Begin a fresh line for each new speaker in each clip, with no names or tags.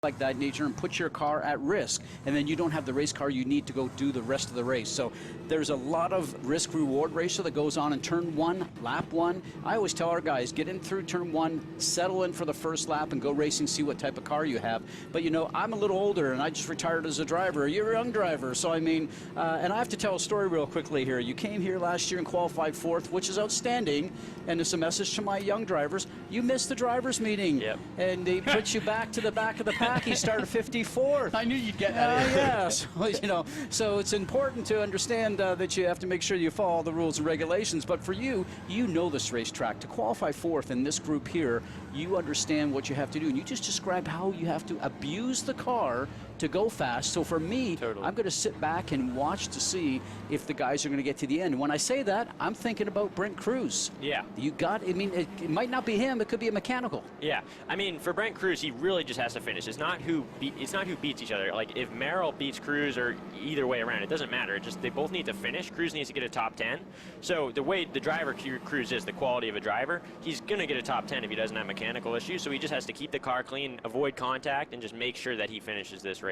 like that nature and put your car at risk, and then you don't have the race car you need to go do the rest of the race. So there's a lot of risk-reward ratio that goes on in turn one, lap one. I always tell our guys, get in through turn one, settle in for the first lap and go racing, see what type of car you have. But you know, I'm a little older and I just retired as a driver. You're a young driver, so I mean, and I have to tell a story real quickly here. You came here last year and qualified fourth, which is outstanding, and it's a message to my young drivers. You missed the drivers meeting, and they put you back to the back of the pack. He started 54th.
I knew you'd get that.
Yeah, so, you know, so it's important to understand that you have to make sure you follow all the rules and regulations. But for you, you know this racetrack. To qualify fourth in this group here, you understand what you have to do. And you just described how you have to abuse the car to go fast. So for me, I'm going to sit back and watch to see if the guys are going to get to the end. When I say that, I'm thinking about Brent Cruz.
Yeah.
You got, I mean, it might not be him. It could be a mechanical.
Yeah. I mean, for Brent Cruz, he really just has to finish. It's not who beats each other. Like, if Merrill beats Cruz or either way around, it doesn't matter. It just, they both need to finish. Cruz needs to get a top 10. So the way the driver Cruz is, the quality of a driver, he's going to get a top 10 if he doesn't have mechanical issues. So he just has to keep the car clean, avoid contact, and just make sure that he finishes this race.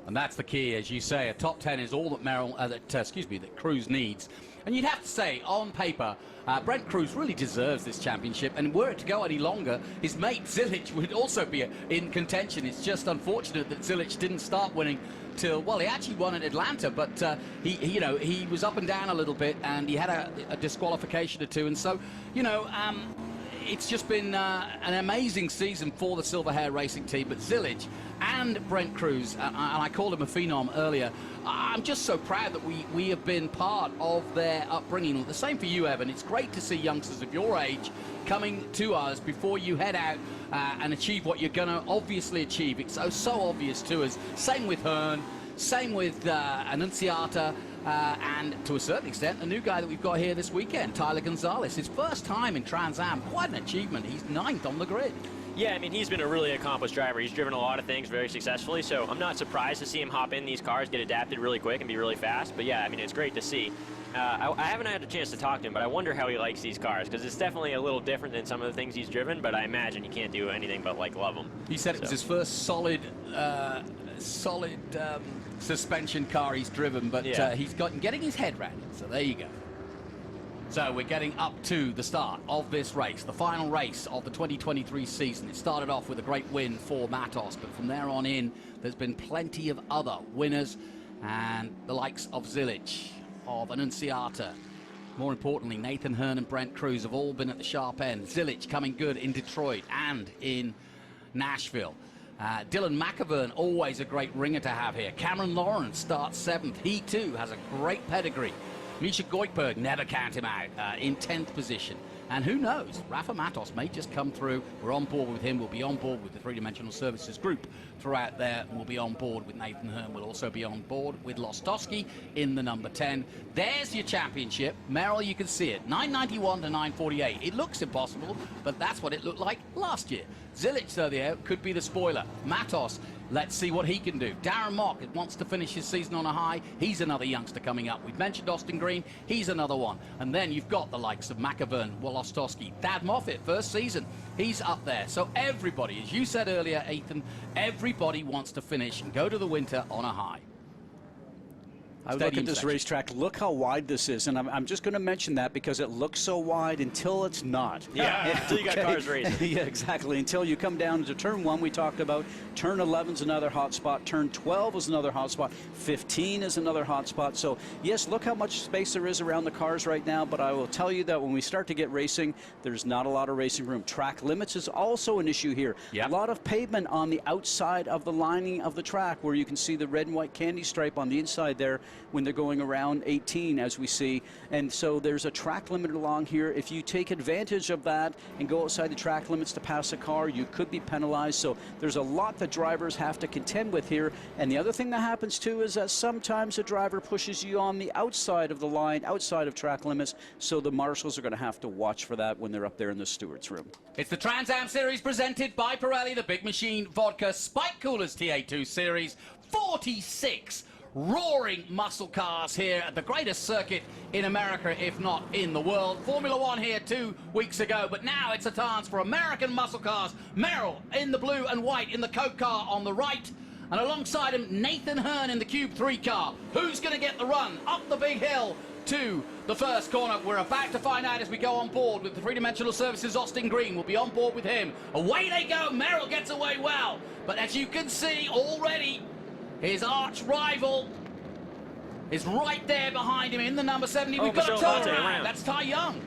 And that's the key, as you say. A top 10 is all that that Cruz needs. And you'd have to say, on paper, Brent Cruz really deserves this championship. And were it to go any longer, his mate Zilic would also be in contention. It's just unfortunate that Zilic didn't start winning till, well, he actually won at Atlanta, but he was up and down a little bit, and he had a disqualification or two. And so, it's just been an amazing season for the Silver Hair Racing team, but Zilic and Brent Cruz, and I called him a phenom earlier, I'm just so proud that we have been part of their upbringing. The same for you, Evan. It's great to see youngsters of your age coming to us before you head out and achieve what you're going to obviously achieve. It's so obvious to us. Same with Hearn, same with Annunziata, and to a certain extent, a new guy that we've got here this weekend, Tyler Gonzalez. His first time in Trans Am, quite an achievement. He's 9th on the grid.
Yeah, I mean, he's been a really accomplished driver. He's driven a lot of things very successfully, so I'm not surprised to see him hop in these cars, get adapted really quick, and be really fast. But yeah, I mean, it's great to see. I haven't had a chance to talk to him, but I wonder how he likes these cars, because it's definitely a little different than some of the things he's driven, but I imagine he can't do anything but, like, love them.
He said it was his first solid suspension car he's driven, but he's getting his head around it, so there you go. So we're getting up to the start of this race, the final race of the 2023 season. It started off with a great win for Matos, but from there on in, there's been plenty of other winners, and the likes of Zilic, of Annunziata. More importantly, Nathan Hearn and Brent Cruz have all been at the sharp end. Zilic coming good in Detroit and in Nashville. Dylan McAvern, always a great ringer to have here. Cameron Lawrence starts 7th. He too has a great pedigree. Misha Goikberg, never count him out, in 10th position. And who knows, Rafa Matos may just come through. We're on board with him. We'll be on board with the Three Dimensional Services group throughout there. We'll be on board with Nathan Hearn. We'll also be on board with Lostowski in the number 10. There's your championship. Merrill, you can see it. 991 to 948. It looks impossible, but that's what it looked like last year. Zilic, though, could be the spoiler. Matos, let's see what he can do. Darren Mock wants to finish his season on a high. He's another youngster coming up. We've mentioned Austin Green. He's another one. And then you've got the likes of McAvern, Wolostowski, Thad Moffitt, first season. He's up there. So everybody, as you said earlier, Ethan, everybody wants to finish and go to the winter on a high.
I look at this racetrack, look how wide this is, and I'm just going to mention that because it looks so wide until it's not.
Yeah, until you got cars racing.
Yeah, exactly. Until you come down to turn 1, we talked about. Turn 11's another hot spot. Turn 12 is another hot spot. 15 is another hot spot. So, yes, look how much space there is around the cars right now, but I will tell you that when we start to get racing, there's not a lot of racing room. Track limits is also an issue here.
Yep.
A lot of pavement on the outside of the lining of the track where you can see the red and white candy stripe on the inside there when they're going around 18, as we see. And so there's a track limit along here. If you take advantage of that and go outside the track limits to pass a car, you could be penalized. So there's a lot that drivers have to contend with here. And the other thing that happens too is that sometimes a driver pushes you on the outside of the line, outside of track limits. So the marshals are going to have to watch for that when they're up there in the stewards room.
It's the Trans Am Series presented by Pirelli, the Big Machine Vodka Spike Coolers TA2 Series. 46 roaring muscle cars here at the greatest circuit in America, if not in the world. Formula One here 2 weeks ago, but now it's a chance for American muscle cars. Merrill in the blue and white in the Cota car on the right, and alongside him, Nathan Herne in the Cube 3 car. Who's going to get the run up the big hill to the first corner? We're about to find out as we go on board with the three-dimensional services. Austin Green will be on board with him. Away they go. Merrill gets away well, but as you can see already, his arch rival is right there behind him in the number 70. We've got a turnaround. That's Ty Young.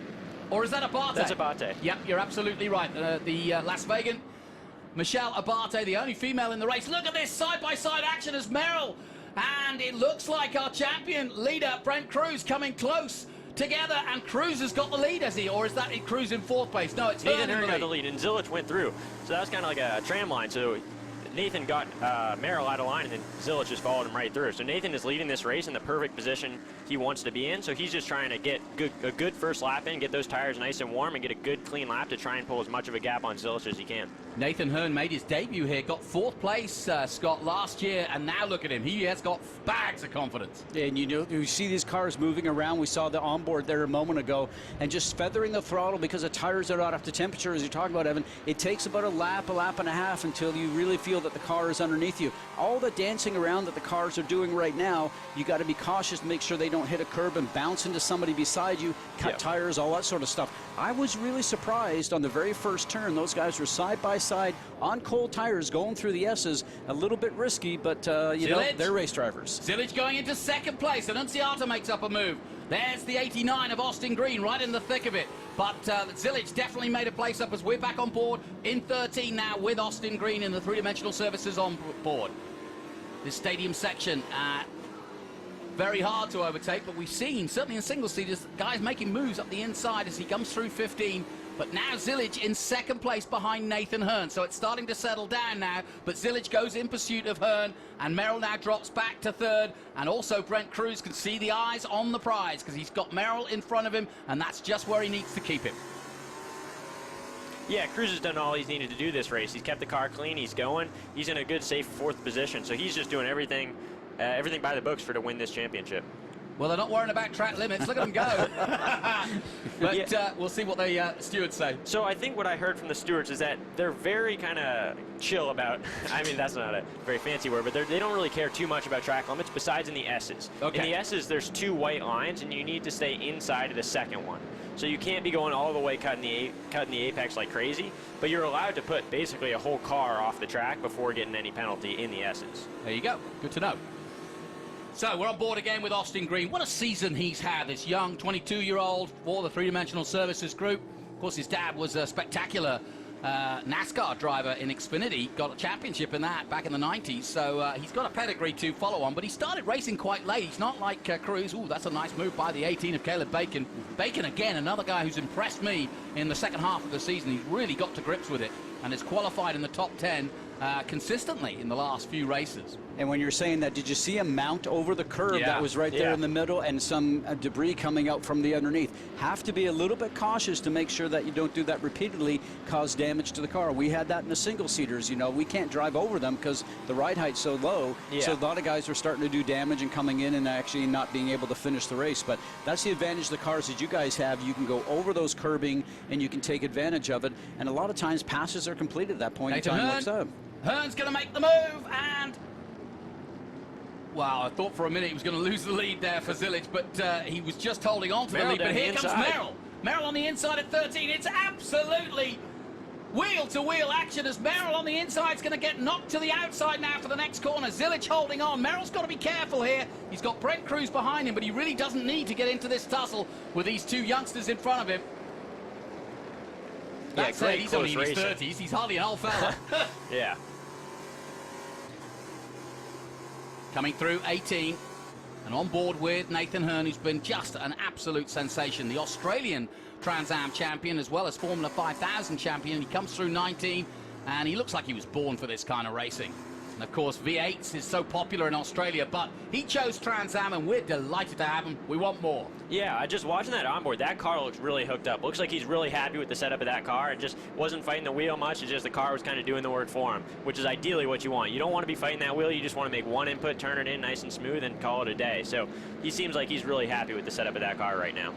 Or is that Abate?
That's Abate.
Yep, you're absolutely right. The Las Vegas Michelle Abate, the only female in the race. Look at this side-by-side action as Merrill, and it looks like our champion leader, Brent Cruz, coming close together, and Cruz has got the lead, has he? Or is that Cruz in 4th place? No, it's
Nathan Herne got the lead, and Zilich went through. So that was kind of like a tram line. So Nathan got Merrill out of line, and then Zilich just followed him right through. So Nathan is leading this race in the perfect position he wants to be in. So he's just trying to get a good first lap in, get those tires nice and warm, and get a good clean lap to try and pull as much of a gap on Zilich as he can.
Nathan Herne made his debut here, got 4th place, Scott, last year, and now look at him. He has got bags of confidence.
Yeah, and you see these cars moving around. We saw the onboard there a moment ago, and just feathering the throttle because the tires are not up to temperature, as you talk about, Evan. It takes about a lap and a half until you really feel that the car is underneath you. All the dancing around that the cars are doing right now, you got to be cautious to make sure they don't hit a curb and bounce into somebody beside you, cut tires, all that sort of stuff. I was really surprised on the very first turn. Those guys were side by side on cold tires going through the S's. A little bit risky, but you know, they're race drivers.
Zilich going into 2nd place. Annunziata makes up a move. There's the 89 of Austin Green right in the thick of it. But Zilich definitely made a place up as we're back on board in 13 now with Austin Green in the three-dimensional services on board. This stadium section, very hard to overtake, but we've seen, certainly in single-seaters, guys making moves up the inside as he comes through 15. But now Zilich in 2nd place behind Nathan Herne. So it's starting to settle down now. But Zilich goes in pursuit of Herne. And Merrill now drops back to 3rd. And also Brent Cruz can see the eyes on the prize because he's got Merrill in front of him. And that's just where he needs to keep him.
Yeah, Cruz has done all he's needed to do this race. He's kept the car clean. He's going. He's in a good, safe 4th position. So he's just doing everything by the books to win this championship.
Well, they're not worrying about track limits. Look at them go. But we'll see what the stewards say.
So I think what I heard from the stewards is that they're very kind of chill about, I mean, that's not a very fancy word, but they don't really care too much about track limits besides in the S's.
Okay.
In the S's, there's 2 white lines, and you need to stay inside of the 2nd one. So you can't be going all the way cutting the apex like crazy, but you're allowed to put basically a whole car off the track before getting any penalty in the S's.
There you go. Good to know. So we're on board again with Austin Green. What a season he's had, this young 22-year-old for the three-dimensional services group. Of course, his dad was a spectacular NASCAR driver in Xfinity, got a championship in that back in the 90s, so he's got a pedigree to follow on, but he started racing quite late. He's not like Cruz. Ooh, that's a nice move by the 18 of Caleb Bacon. Bacon, again, another guy who's impressed me in the 2nd half of the season. He's really got to grips with it and has qualified in the top 10 consistently in the last few races.
And when you're saying that, did you see him mount over the curb that was right there in the middle and some debris coming out from the underneath? Have to be a little bit cautious to make sure that you don't do that repeatedly, cause damage to the car. We had that in the single-seaters. You know, we can't drive over them because the ride height's so low. So a lot of guys were starting to do damage and coming in and actually not being able to finish the race. But that's the advantage of the cars that you guys have. You can go over those curbing and you can take advantage of it. And a lot of times passes are completed at that point in time. What's up?
Hearn's going to make the move, and wow, I thought for a minute he was going to lose the lead there for Zilich, but he was just holding on to the lead. But here comes Merrill. Merrill on the inside at 13. It's absolutely wheel-to-wheel action as Merrill on the inside is going to get knocked to the outside now for the next corner. Zilich holding on. Merrill's got to be careful here. He's got Brent Cruz behind him, but he really doesn't need to get into this tussle with these 2 youngsters in front of him. That's it. He's only in his 30s. He's hardly an old fella.
Yeah.
Coming through 18 and on board with Nathan Herne, who's been just an absolute sensation. The Australian Trans Am champion as well as Formula 5000 champion. He comes through 19 and he looks like he was born for this kind of racing. And of course, V8s is so popular in Australia, but he chose Trans Am, and we're delighted to have him. We want more.
Yeah, just watching that onboard, that car looks really hooked up. Looks like he's really happy with the setup of that car and just wasn't fighting the wheel much. It's just the car was kind of doing the work for him, which is ideally what you want. You don't want to be fighting that wheel. You just want to make one input, turn it in nice and smooth, and call it a day. So he seems like he's really happy with the setup of that car right now.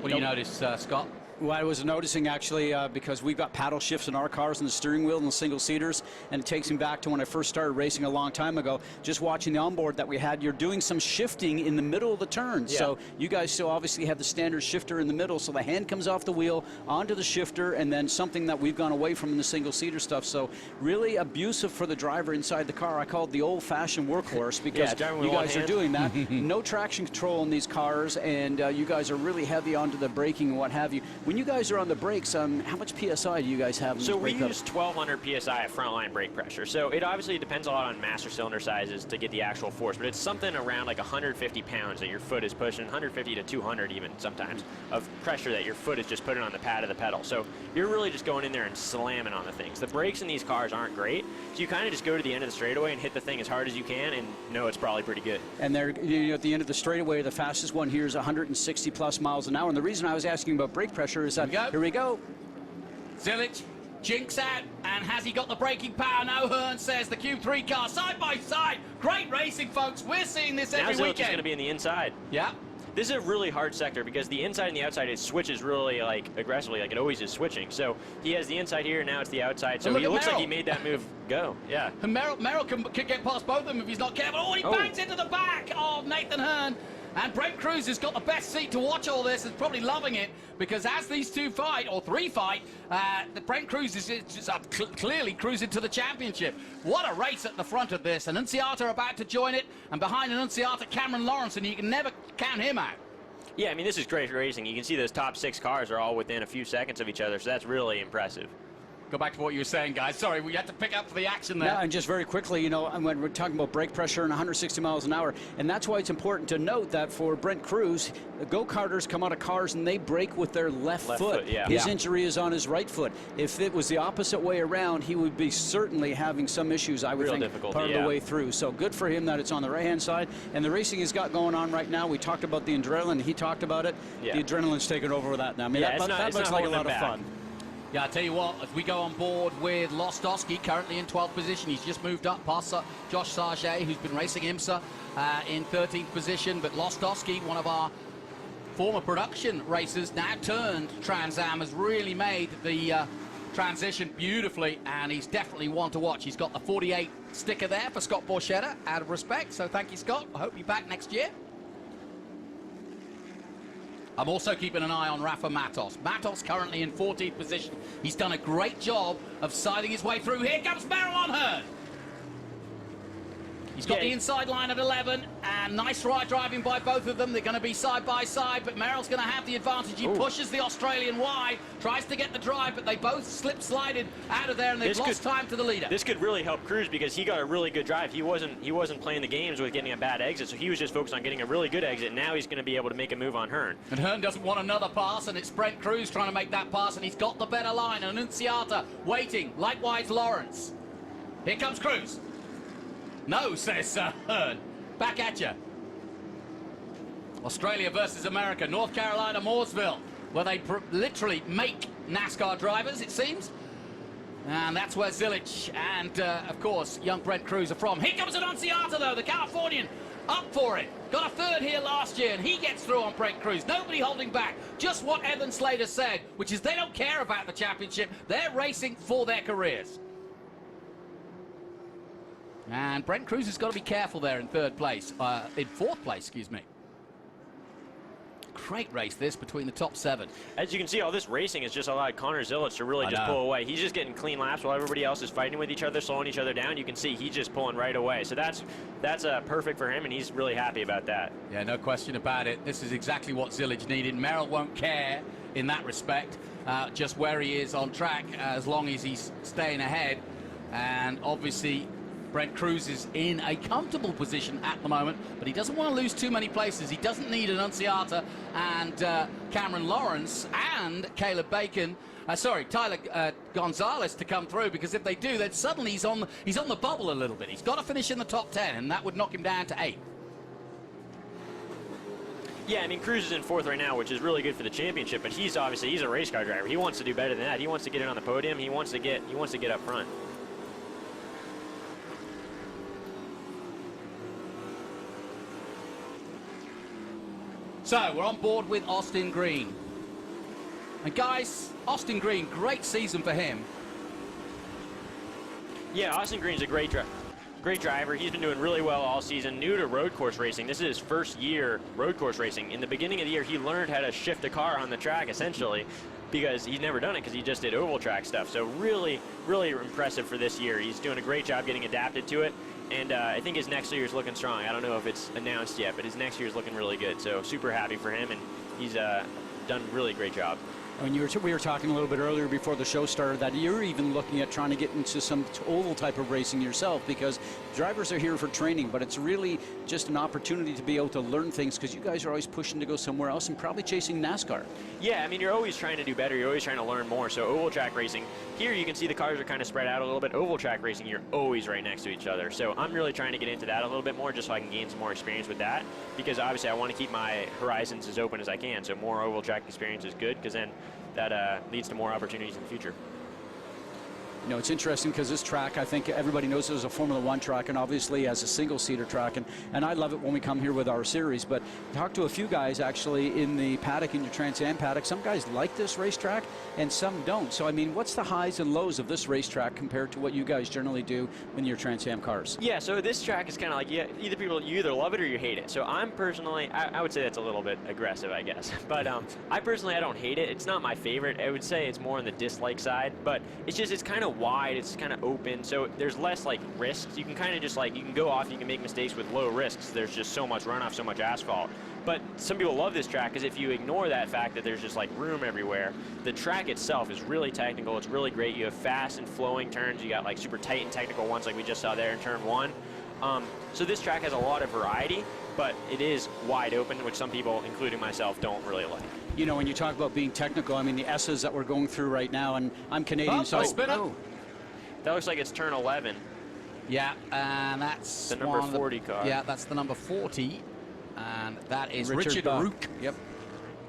What do you notice, Scott?
Well, I was noticing actually because we've got paddle shifts in our cars and the steering wheel and the single seaters, and it takes me back to when I first started racing a long time ago. Just watching the onboard that we had, you're doing some shifting in the middle of the turn.
Yeah.
So you guys still obviously have the standard shifter in the middle, so the hand comes off the wheel onto the shifter, and then something that we've gone away from in the single seater stuff. So really abusive for the driver inside the car. I call it the old-fashioned workhorse because
driving with
you
one
guys are
hand.
doing that. No traction control in these cars, and you guys are really heavy onto the braking and what have you. When you guys are on the brakes, how much PSI do you guys have in
So
this
we
brake pedal?
use 1,200 PSI at frontline brake pressure. So it obviously depends a lot on master cylinder sizes to get the actual force, but it's something around like 150 pounds that your foot is pushing, 150 to 200 even sometimes, of pressure that your foot is just putting on the pad of the pedal. So you're really just going in there and slamming on the things. The brakes in these cars aren't great, so you kind of just go to the end of the straightaway and hit the thing as hard as you can and know it's probably pretty good.
And they're, you know, at the end of the straightaway, the fastest one here is 160 plus miles an hour. And the reason I was asking about brake pressure is that, here we go.
Zilic, jinx out, and has he got the braking power? No, Hearn says the Q3 car side by side. Great racing, folks. We're seeing this
Now
every
Zilic is
weekend.
going to be in the inside.
Yeah.
This is a really hard sector because the inside and the outside, it switches really like aggressively, like it always is switching. So he has the inside here, now it's the outside. So
look
he
at
looks like
Merrill.
he made that move go. Yeah.
And Merrill can get past both of them if he's not careful. Oh, and he bangs into the back of Nathan Hearn. And Brent Cruz has got the best seat to watch all this, is probably loving it, because as these two fight, or three fight, the Brent Cruz is just clearly cruising to the championship. What a race at the front of this. Annunziata about to join it, and behind Annunziata, Cameron Lawrence, and you can never count him out.
Yeah, I mean, this is great racing. You can see those top 6 cars are all within a few seconds of each other, so that's really impressive.
Go back to what you were saying, guys. Sorry, we had to pick up for the action there.
Yeah, and just very quickly, you know, when we're talking about brake pressure and 160 miles an hour, and that's why it's important to note that for Brent Cruz, the go-karters come out of cars and they brake with their left foot.
Yeah.
His injury is on his right foot. If it was the opposite way around, he would be certainly having some issues, I would
Real
think,
difficulty,
part of the way through. So good for him that it's on the right-hand side. And the racing he's got going on right now, we talked about the adrenaline. He talked about it.
Yeah.
The adrenaline's taken over with that now. I mean,
Yeah,
that looks like a lot of fun.
Yeah, I tell you what, as we go on board with Lostowski, currently in 12th position. He's just moved up past Josh Sargé, who's been racing IMSA in 13th position. But Lostowski, one of our former production racers, now turned Trans Am, has really made the transition beautifully, and he's definitely one to watch. He's got the 48 sticker there for Scott Borchetta, out of respect. So thank you, Scott. I hope you're back next year. I'm also keeping an eye on Rafa Matos. Matos currently in 14th position. He's done a great job of siding his way through. Here comes Merrill on Hearn. He's got the inside line at 11, and nice ride driving by both of them. They're going to be side by side, but Merrill's going to have the advantage. He pushes the Australian wide, tries to get the drive, but they both slip-slided out of there, and they've lost time to the leader.
This could really help Cruz because he got a really good drive. He wasn't playing the games with getting a bad exit, so he was just focused on getting a really good exit. Now he's going to be able to make a move on Hearn.
And Hearn doesn't want another pass, and it's Brent Cruz trying to make that pass, and he's got the better line. Annunziata waiting, likewise Lawrence. Here comes Cruz. No, says Hearn. Back at you. Australia versus America. North Carolina, Mooresville, where they literally make NASCAR drivers, it seems. And that's where Zilic and, of course, young Brent Cruz are from. Here comes Annunziata, though, the Californian, up for it. Got a third here last year, and he gets through on Brent Cruz. Nobody holding back. Just what Evan Slater said, which is they don't care about the championship. They're racing for their careers. And Brent Cruz has got to be careful there in fourth place, excuse me. Great race this between the top 7.
As you can see, all this racing has just allowed Connor Zilic to really just pull away. He's just getting clean laps while everybody else is fighting with each other, slowing each other down. You can see he's just pulling right away. So that's perfect for him, and he's really happy about that.
Yeah, no question about it. This is exactly what Zilic needed. Merrill won't care in that respect, just where he is on track, as long as he's staying ahead. And obviously, Brent Cruz is in a comfortable position at the moment, but he doesn't want to lose too many places. He doesn't need Annunziata and Cameron Lawrence and Caleb Bacon Tyler Gonzalez to come through, because if they do, then suddenly he's on the bubble a little bit. He's got to finish in the top 10, and that would knock him down to 8th.
Yeah, I mean, Cruz is in 4th right now, which is really good for the championship, but he's a race car driver. He wants to do better than that. He wants to get in on the podium. He wants to get up front.
So we're on board with Austin Green. And guys, Austin Green, great season for him.
Yeah, Austin Green's a great driver. He's been doing really well all season. New to road course racing. This is his first year road course racing. In the beginning of the year, he learned how to shift a car on the track, essentially, because he'd never done it because he just did oval track stuff. So really, really impressive for this year. He's doing a great job getting adapted to it. And I think his next year is looking strong. I don't know if it's announced yet, but his next year is looking really good. So super happy for him, and he's done a really great job.
When we were talking a little bit earlier before the show started that you're even looking at trying to get into some oval type of racing yourself, because drivers are here for training, but it's really just an opportunity to be able to learn things, because you guys are always pushing to go somewhere else and probably chasing NASCAR.
Yeah, I mean, you're always trying to do better. You're always trying to learn more. So oval track racing, here you can see the cars are kind of spread out a little bit. Oval track racing, you're always right next to each other. So I'm really trying to get into that a little bit more, just so I can gain some more experience with that, because obviously I want to keep my horizons as open as I can. So more oval track experience is good, because then that leads to more opportunities in the future.
You know, it's interesting because this track, I think everybody knows it as a Formula One track, and obviously as a single-seater track, and I love it when we come here with our series, but talk to a few guys actually in the paddock, in your Trans Am paddock. Some guys like this racetrack and some don't. So, I mean, what's the highs and lows of this racetrack compared to what you guys generally do in your Trans Am cars? Yeah,
so this track is kind of like, you either love it or you hate it. So I'm personally, I would say that's a little bit aggressive, I guess. But I don't hate it. It's not my favorite. I would say it's more on the dislike side, but it's kind of wide, it's kind of open, so there's less like risks. You can kind of just you can go off, you can make mistakes with low risks. There's just so much runoff, so much asphalt. But some people love this track because if you ignore that fact that there's just room everywhere, the track itself is really technical. It's really great. You have fast and flowing turns. You got super tight and technical ones like we just saw there in turn 1. So this track has a lot of variety, but it is wide open, which some people, including myself, don't really like.
You know, when you talk about being technical, I mean, the S's that we're going through right now, and I'm Canadian, so...
That looks like it's turn 11.
Yeah, and that's
the number 40 car.
Yeah, that's the number 40, and that is Richard
Rook. Yep.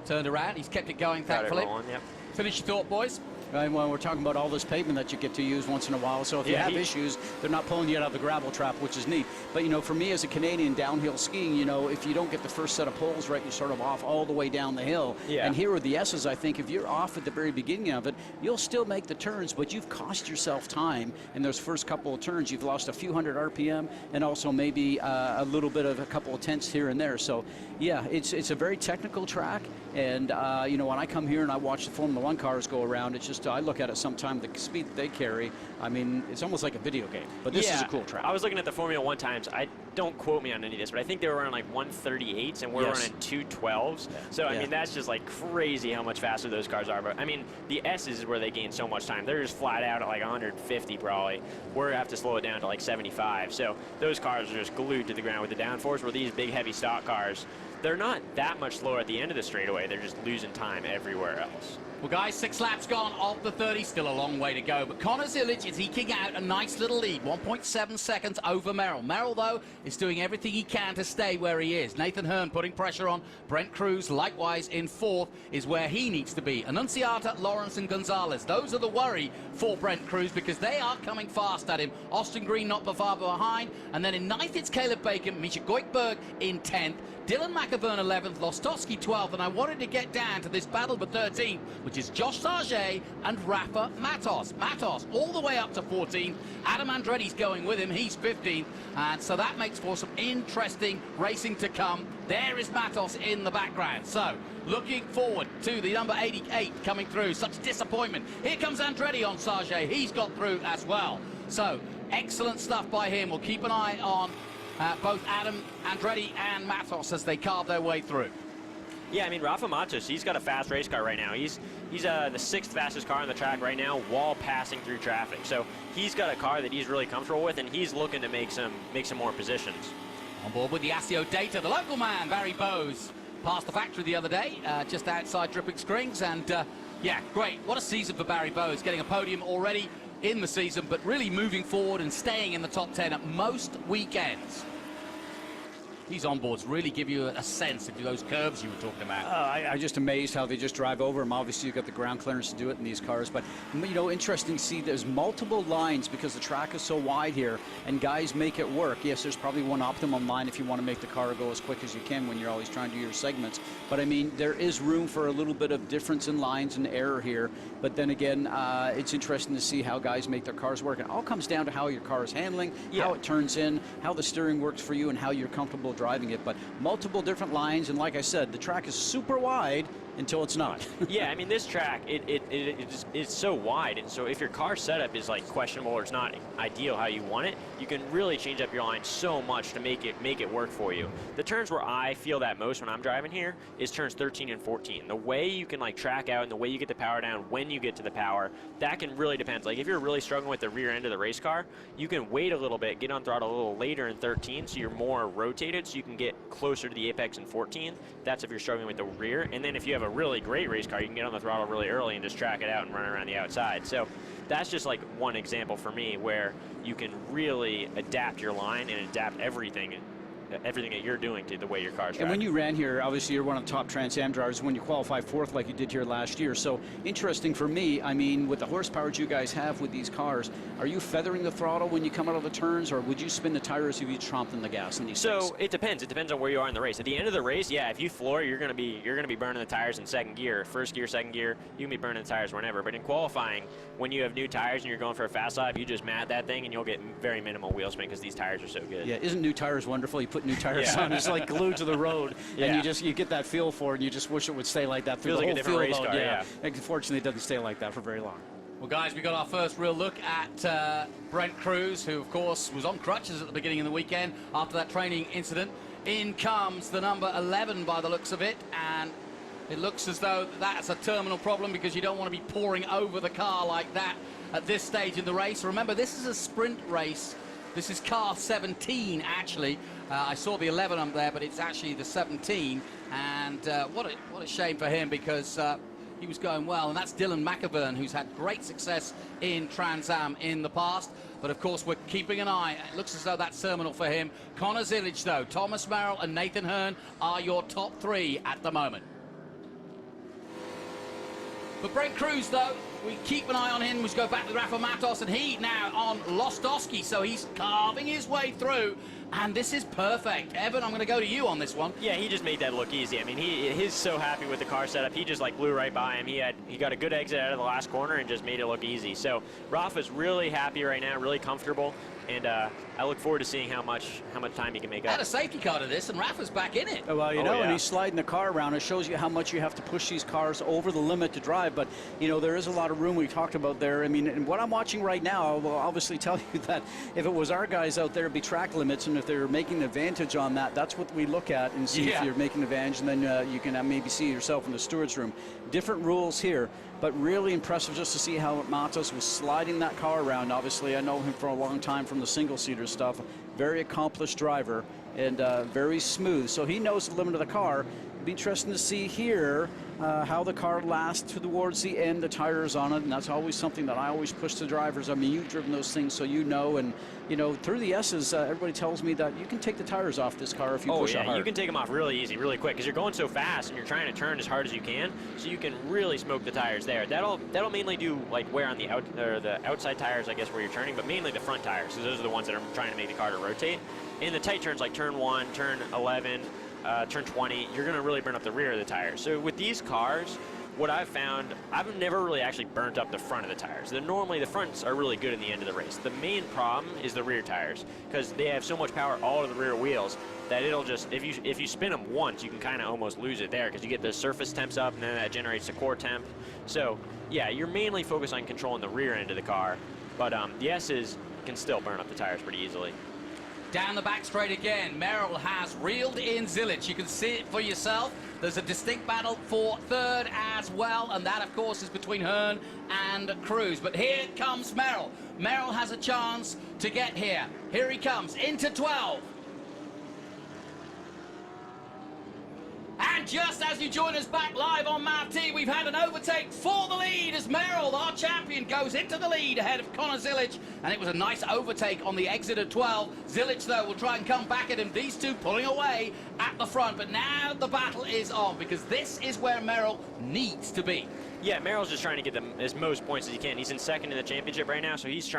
Turned around. He's kept it going, thankfully.
Yep.
Finish your thought, boys.
Right, well, we're talking about all this pavement that you get to use once in a while, so if you have issues, they're not pulling you out of the gravel trap, which is neat. But, you know, for me as a Canadian downhill skiing, you know, if you don't get the first set of poles right, you're sort of off all the way down the hill. Yeah. And here with the S's, I think if you're off at the very beginning of it, you'll still make the turns, but you've cost yourself time in those first couple of turns. You've lost a few hundred RPM and also maybe a little bit of a couple of tenths here and there. So, yeah, it's a very technical track. And, you know, when I come here and I watch the Formula One cars go around, it's just, I look at it sometimes, the speed that they carry, I mean, it's almost like a video game. But this is a cool track.
I was looking at the Formula One times. Don't quote me on any of this, but I think they were running 138s, and we're running 212s. Yeah. So, I mean, that's just crazy how much faster those cars are. But, I mean, the S's is where they gain so much time. They're just flat out at 150 probably. We're going to have to slow it down to 75. So those cars are just glued to the ground with the downforce, where these big, heavy stock cars, they're not that much slower at the end of the straightaway. They're just losing time everywhere else.
Well, guys, 6 laps gone of the 30. Still a long way to go. But Connor Zilic is eking out a nice little lead, 1.7 seconds over Merrill. Merrill, though, is doing everything he can to stay where he is. Nathan Hearn putting pressure on. Brent Cruz, likewise, in 4th, is where he needs to be. Annunciata, Lawrence, and Gonzalez. Those are the worry for Brent Cruz because they are coming fast at him. Austin Green not far behind. And then in 9th, it's Caleb Bacon. Misha Goikberg in 10th. Dylan McAvern 11th, Lostowski 12th, and I wanted to get down to this battle for 13th, which is Josh Sargent and Rafa Matos. Matos all the way up to 14th. Adam Andretti's going with him, he's 15th, and so that makes for some interesting racing to come. There is Matos in the background. So, looking forward to the number 88 coming through. Such disappointment. Here comes Andretti on Sargent. He's got through as well. So, excellent stuff by him. We'll keep an eye on both Adam Andretti and Matos as they carve their way through.
Yeah, I mean, Rafa Matos, he's got a fast race car right now. He's the 6th fastest car on the track right now while passing through traffic. So he's got a car that he's really comfortable with, and he's looking to make some more positions.
On board with the ASIO data, the local man, Barry Bowes, passed the factory the other day, just outside Dripping Springs, and Yeah, great. What a season for Barry Bowes, getting a podium already in the season, but really moving forward and staying in the top 10 at most weekends. These onboards really give you a sense of those curves you were talking about.
I'm just amazed how they just drive over them. Obviously, you've got the ground clearance to do it in these cars, but, you know, interesting to see there's multiple lines because the track is so wide here, and guys make it work. Yes, there's probably one optimum line if you want to make the car go as quick as you can when you're always trying to do your segments. But, I mean, there is room for a little bit of difference in lines and error here. But then again, it's interesting to see how guys make their cars work. It all comes down to how your car is handling, how it turns in, how the steering works for you, and how you're comfortable driving it. But multiple different lines, and like I said, the track is super wide until it's not.
Yeah, I mean, this track, it's so wide, and so if your car setup is like questionable or it's not ideal how you want it, you can really change up your line so much to make it work for you. The turns where I feel that most when I'm driving here is turns 13 and 14. The way you can like track out and the way you get the power down when you get to the power, that can really depend. Like if you're really struggling with the rear end of the race car, you can wait a little bit, get on throttle a little later in 13 so you're more rotated so you can get closer to the apex in 14. That's if you're struggling with the rear. And then if you have a really great race car, you can get on the throttle really early and just track it out and run around the outside. So that's just like one example for me where you can really adapt your line and adapt everything that you're doing to the way your car's driving.
And when you ran here, obviously you're one of the top Trans Am drivers when you qualified fourth like you did here last year. So interesting for me, I mean, with the horsepower you guys have with these cars, are you feathering the throttle when you come out of the turns, or would you spin the tires if you tromped in the gas in these things?
It depends. It depends on where you are in the race. At the end of the race, yeah, if you floor, you're gonna be burning the tires in second gear, first gear, second gear. You can be burning the tires whenever. But in qualifying, when you have new tires and you're going for a fast lap, you just mat that thing and you'll get very minimal wheel spin because these tires are so good.
Yeah, isn't new tires wonderful? You put new tires on, it's like glued to the road, and you get that feel for it, and you just wish it would stay like that through
Feels
the
like
whole
a different
field
race
load.
car, yeah.
Unfortunately, it doesn't stay like that for very long.
Well, guys, we got our first real look at Brent Cruz, who, of course, was on crutches at the beginning of the weekend after that training incident. In comes the number 11 by the looks of it, and it looks as though that's a terminal problem because you don't want to be pouring over the car like that at this stage in the race. Remember, this is a sprint race. This is car 17, actually. I saw the 11 up there, but it's actually the 17. And what a shame for him because he was going well. And that's Dylan McAvern, who's had great success in Trans Am in the past. But, of course, we're keeping an eye. It looks as though that's terminal for him. Connor Zilic, though, Thomas Merrill and Nathan Hearn are your top three at the moment. For Brent Cruz, though, we keep an eye on him. We go back to Rafa Matos, and he now on Lostowski, so he's carving his way through, and this is perfect. Evan, I'm going to go to you on this one.
Yeah, he just made that look easy. I mean, he's so happy with the car setup. He just like blew right by him. He got a good exit out of the last corner and just made it look easy. So Rafa's really happy right now, really comfortable. And I look forward to seeing how much time he can make up.
Add a safety car to this, and Rafa's back in it.
Well, you know, and he's sliding the car around. It shows you how much you have to push these cars over the limit to drive. But, you know, there is a lot of room we talked about there. I mean, and what I'm watching right now will obviously tell you that if it was our guys out there, it'd be track limits. And if they're making advantage on that, that's what we look at and see if you're making advantage. And then you can maybe see yourself in the steward's room. Different rules here. But really impressive just to see how Matos was sliding that car around. Obviously, I know him for a long time from the single-seater stuff. Very accomplished driver and very smooth. So he knows the limit of the car. It'll be interesting to see here how the car lasts towards the end, the tires on it, and that's always something that I always push to drivers. I mean, you've driven those things, so you know, and you know, through the S's, everybody tells me that you can take the tires off this car if you push it hard.
You can take them off really easy, really quick, because you're going so fast and you're trying to turn as hard as you can, so you can really smoke the tires there. That'll mainly do like wear on the outside tires, I guess, where you're turning, but mainly the front tires, because those are the ones that are trying to make the car to rotate. In the tight turns like turn 1, turn 11, turn 20, you're going to really burn up the rear of the tires. So with these cars, what I've found, I've never really actually burnt up the front of the tires. Normally the fronts are really good in the end of the race. The main problem is the rear tires, because they have so much power all of the rear wheels that it'll just, if you spin them once, you can kind of almost lose it there, because you get the surface temps up and then that generates the core temp. So yeah, you're mainly focused on controlling the rear end of the car, but the S's can still burn up the tires pretty easily.
Down the back straight again, Merrill has reeled in Zilic. You can see it for yourself. There's a distinct battle for third as well, and that, of course, is between Hearn and Cruz. But here comes Merrill. Merrill has a chance to get here. Here he comes, into 12. And And just as you join us back live on Mav T, we've had an overtake for the lead as Merrill, our champion, goes into the lead ahead of Connor Zilic. And it was a nice overtake on the exit at 12. Zilic, though, will try and come back at him. These two pulling away at the front. But now the battle is on, because this is where Merrill needs to be.
Yeah, Merrill's just trying to get them as most points as he can. He's in second in the championship right now, so he's just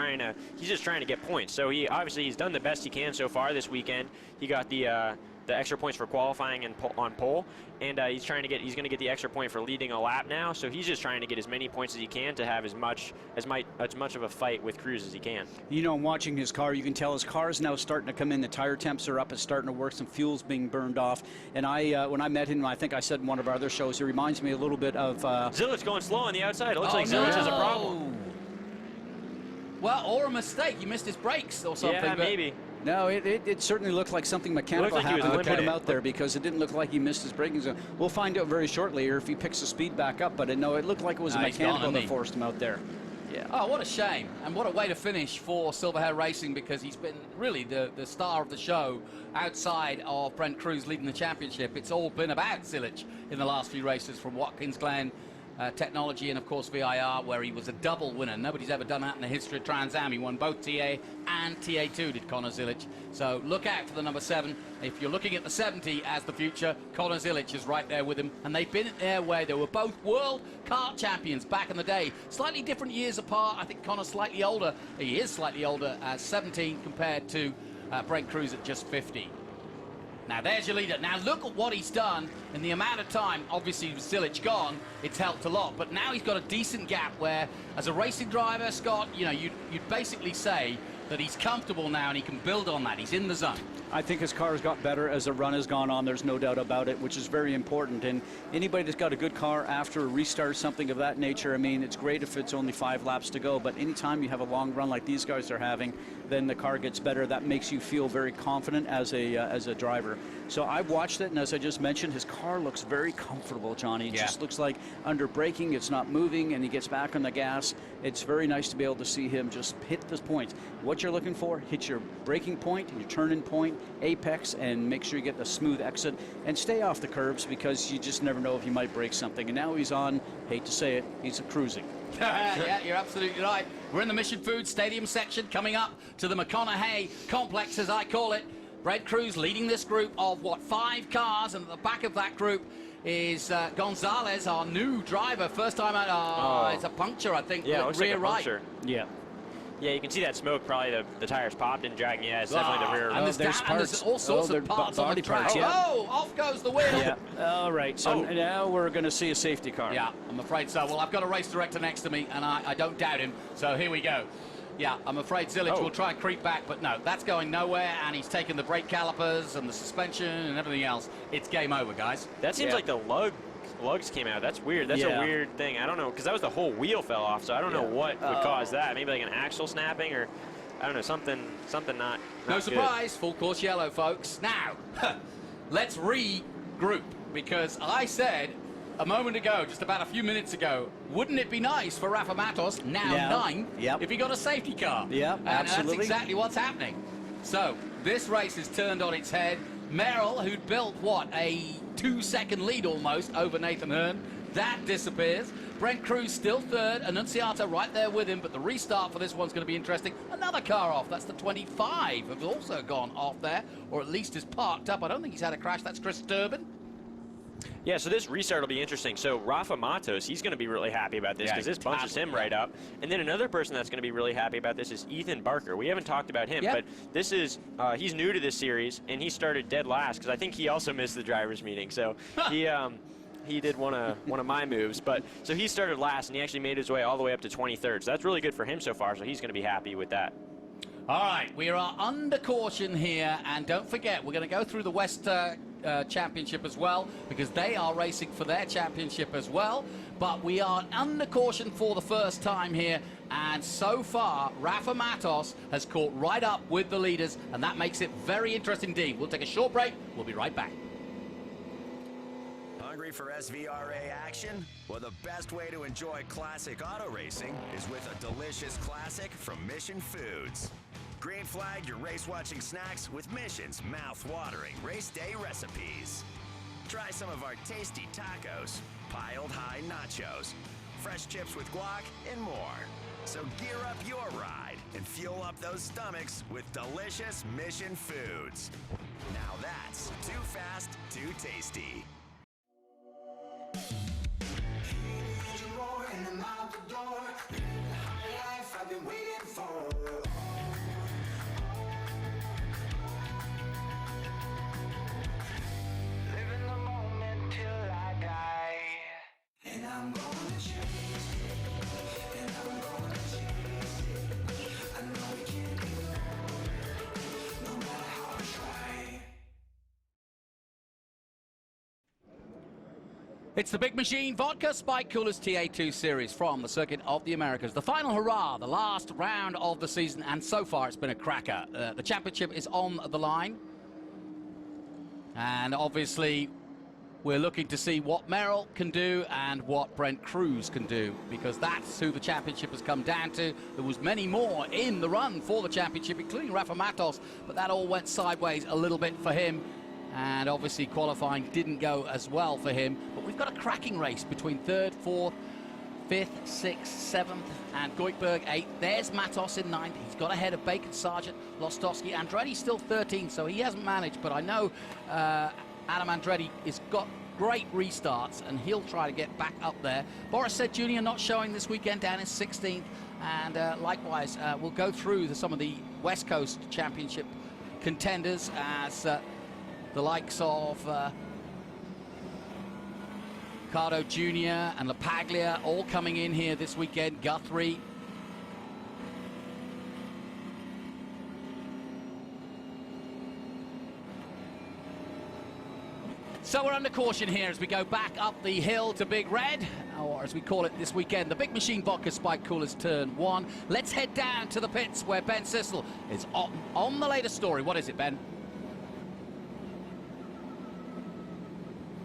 trying to get points. So he's done the best he can so far this weekend. He got the extra points for qualifying and on pole, and he's going to get the extra point for leading a lap now. So he's just trying to get as many points as he can to have as much of a fight with Cruz as he can.
You know, watching his car, you can tell his car is now starting to come in. The tire temps are up. It's starting to work. Some fuel's being burned off. And when I met him, I think I said in one of our other shows, he reminds me a little bit of
Zilic going slow on the outside. It looks like Zilic has a problem.
Well, or a mistake. He missed his brakes or something.
Yeah, maybe.
No, it certainly looked like something mechanical happened to put him out there, because it didn't look like he missed his braking zone. We'll find out very shortly here if he picks the speed back up, but no, it looked like it was a mechanical that forced him out there. Yeah.
Oh, what a shame. And what a way to finish for Silverhair Racing, because he's been really the star of the show outside of Brent Cruz leading the championship. It's all been about Zilic in the last few races, from Watkins Glen, Technology, and of course VIR, where he was a double winner. Nobody's ever done that in the history of Trans Am. He won both TA and TA2, did Connor Zilic. So look out for the number 7. If you're looking at the 70 as the future, Connor Zilic is right there with him, and they've been in their way. They were both world kart champions back in the day. Slightly different years apart. I think Connor's slightly older. He is slightly older at 17 compared to Brent Cruz at just 50. Now, there's your leader. Now, look at what he's done in the amount of time. Obviously, with Zilic gone, it's helped a lot. But now he's got a decent gap where, as a racing driver, Scott, you know, you'd basically say that he's comfortable now and he can build on that. He's in the zone.
I think his car has got better as the run has gone on. There's no doubt about it, which is very important. And anybody that's got a good car after a restart, something of that nature, I mean, it's great if it's only 5 laps to go. But anytime you have a long run like these guys are having, then the car gets better. That makes you feel very confident as a driver. So I've watched it, and as I just mentioned, his car looks very comfortable, Johnny. It just looks like under braking, it's not moving, and he gets back on the gas. It's very nice to be able to see him just hit the points. What you're looking for, hit your braking point, your turn-in point, apex, and make sure you get the smooth exit, and stay off the curves, because you just never know if you might break something. And now he's on, hate to say it, he's cruising.
Yeah, you're absolutely right. We're in the Mission Foods Stadium section, coming up to the McConaughey complex, as I call it. Brent Cruz leading this group of, 5 cars, and at the back of that group is Gonzalez, our new driver. First time out, it's a puncture, I think.
Yeah, it looks
rear
like a puncture.
Right.
Yeah. Yeah, you can see that smoke. Probably the tires popped and dragging. Yeah, it's definitely the rear.
And there's all sorts of parts on the track. Oh, off goes the wheel.
Yeah. All right. So now we're going to see a safety car.
Yeah, I'm afraid so. Well, I've got a race director next to me, and I don't doubt him. So here we go. Yeah, I'm afraid Zilic will try and creep back, but no, that's going nowhere, and he's taken the brake calipers and the suspension and everything else. It's game over, guys.
That seems like the lugs came out. That's weird. That's a weird thing. I don't know, because that was the whole wheel fell off, so I don't know what would cause that. Maybe like an axle snapping, or I don't know, something not
No surprise,
good.
full course yellow, folks. Now, let's regroup, because I said a moment ago, just about a few minutes ago, wouldn't it be nice for Rafa Matos, now 9, if he got a safety car?
Yeah,
and
absolutely.
that's exactly what's happening. So, this race is turned on its head. Merrill, who'd built, a 2-second lead almost over Nathan Hearn, that disappears. Brent Cruz still third, Annunziata right there with him, but the restart for this one's going to be interesting. Another car off, that's the 25, have also gone off there, or at least is parked up. I don't think he's had a crash. That's Chris Durbin.
Yeah, so this restart will be interesting. So Rafa Matos, he's going to be really happy about this, because this bunches him right up. And then another person that's going to be really happy about this is Ethan Barker. We haven't talked about him, but this is he's new to this series, and he started dead last, because I think he also missed the drivers' meeting. So he did one of my moves, but so he started last, and he actually made his way all the way up to 23rd. So that's really good for him so far. So he's going to be happy with that.
All right, we are under caution here, and don't forget, we're going to go through the West Championship as well, because they are racing for their championship as well. But we are under caution for the first time here, and so far, Rafa Matos has caught right up with the leaders, and that makes it very interesting indeed. We'll take a short break. We'll be right back.
Hungry for SVRA action? Well, the best way to enjoy classic auto racing is with a delicious classic from Mission Foods. Green flag your race-watching snacks with Mission's mouth-watering race day recipes. Try some of our tasty tacos, piled high nachos, fresh chips with guac, and more. So gear up your ride and fuel up those stomachs with delicious Mission Foods. Now that's too fast, too tasty.
It's the Big Machine Vodka Spike Coolers TA2 series from the Circuit of the Americas. The final hurrah, the last round of the season, and so far it's been a cracker. The championship is on the line. And obviously, we're looking to see what Merrill can do and what Brent Cruz can do, because that's who the championship has come down to. There was many more in the run for the championship, including Rafa Matos, but that all went sideways a little bit for him. And obviously qualifying didn't go as well for him. But we've got a cracking race between 3rd, 4th, 5th, 6th, 7th, and Goikberg 8th. There's Matos in 9th. He's got ahead of Bacon, Sargent, Lostowski. Andretti's still 13th, so he hasn't managed. But I know Adam Andretti has got great restarts, and he'll try to get back up there. Boris Said Jr. not showing this weekend, down in 16th. And likewise, we'll go through some of the West Coast Championship contenders as the likes of Cota Jr. and LaPaglia all coming in here this weekend. Guthrie. So we're under caution here as we go back up the hill to Big Red, or as we call it this weekend, the Big Machine Vodka Spike Coolers Turn 1. Let's head down to the pits where Ben Sissel is on the latest story. What is it, Ben?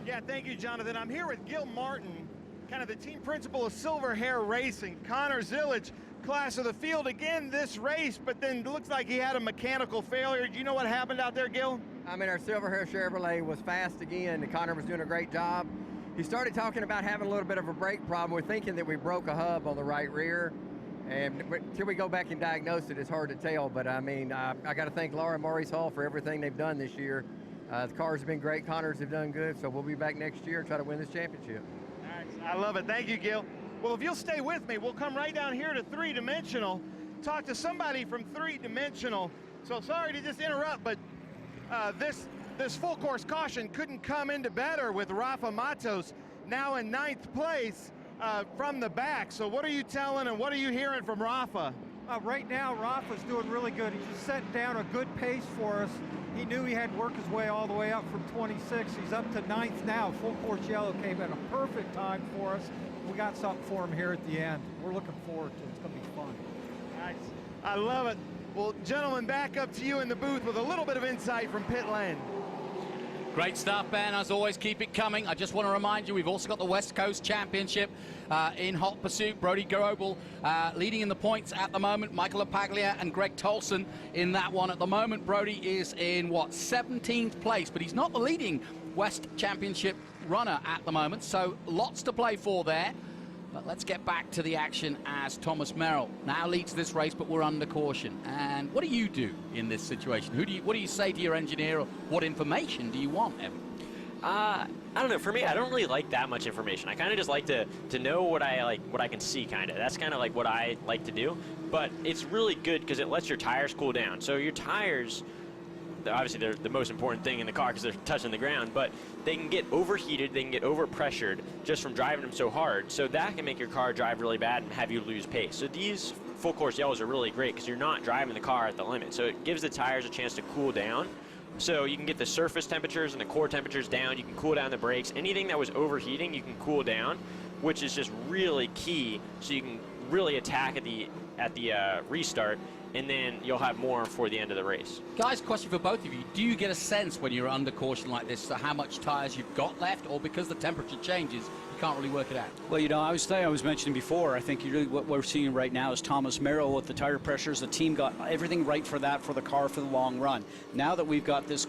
Yeah, thank you, Jonathan. I'm here with Gil Martin, kind of the team principal of Silver Hair Racing. Connor Zillage, class of the field again this race, but then it looks like he had a mechanical failure. Do you know what happened out there, Gil?
I mean, our Silver Hair Chevrolet was fast again, and Connor was doing a great job. He started talking about having a little bit of a brake problem. We're thinking that we broke a hub on the right rear, and until we go back and diagnose it, it's hard to tell. But I mean, I got to thank Laura and Maurice Hall for everything they've done this year. The cars have been great. Connors have done good, so we'll be back next year and try to win this championship.
Nice. I love it. Thank you, Gil. Well, if you'll stay with me, we'll come right down here to 3-Dimensional, talk to somebody from 3-Dimensional. So sorry to just interrupt, but this full course caution couldn't come into better with Rafa Matos now in 9th place from the back. So what are you telling and what are you hearing from Rafa?
Right now, Rafa's doing really good. He's just setting down a good pace for us. He knew he had to work his way all the way up from 26. He's up to 9th now. Full course yellow came at a perfect time for us. We got something for him here at the end. We're looking forward to it. It's going to be fun.
Nice. I love it. Well, gentlemen, back up to you in the booth with a little bit of insight from pit lane.
Great stuff, Ben. As always, keep it coming. I just want to remind you, we've also got the West Coast Championship in hot pursuit. Brody Grobel leading in the points at the moment. Michael LaPaglia and Greg Tolson in that one. At the moment, Brody is in, 17th place, but he's not the leading West Championship runner at the moment, so lots to play for there. But let's get back to the action as Thomas Merrill now leads this race, but we're under caution. And what do you do in this situation? What do you say to your engineer, or what information do you want, Evan?
I don't know. For me, I don't really like that much information. I kind of just like to know what I can see, kind of. That's kind of like what I like to do. But it's really good because it lets your tires cool down. So your tires, obviously they're the most important thing in the car because they're touching the ground, but they can get overheated, they can get overpressured just from driving them so hard. So that can make your car drive really bad and have you lose pace. So these full course yellows are really great because you're not driving the car at the limit. So it gives the tires a chance to cool down. So you can get the surface temperatures and the core temperatures down. You can cool down the brakes. Anything that was overheating, you can cool down, which is just really key. So you can really attack at the restart, and then you'll have more for the end of the race.
Guys, question for both of you. Do you get a sense when you're under caution like this how much tires you've got left, or because the temperature changes, you can't really work it out?
Well, you know, I was mentioning before, I think what we're seeing right now is Thomas Merrill with the tire pressures. The team got everything right for that, for the car, for the long run. Now that we've got this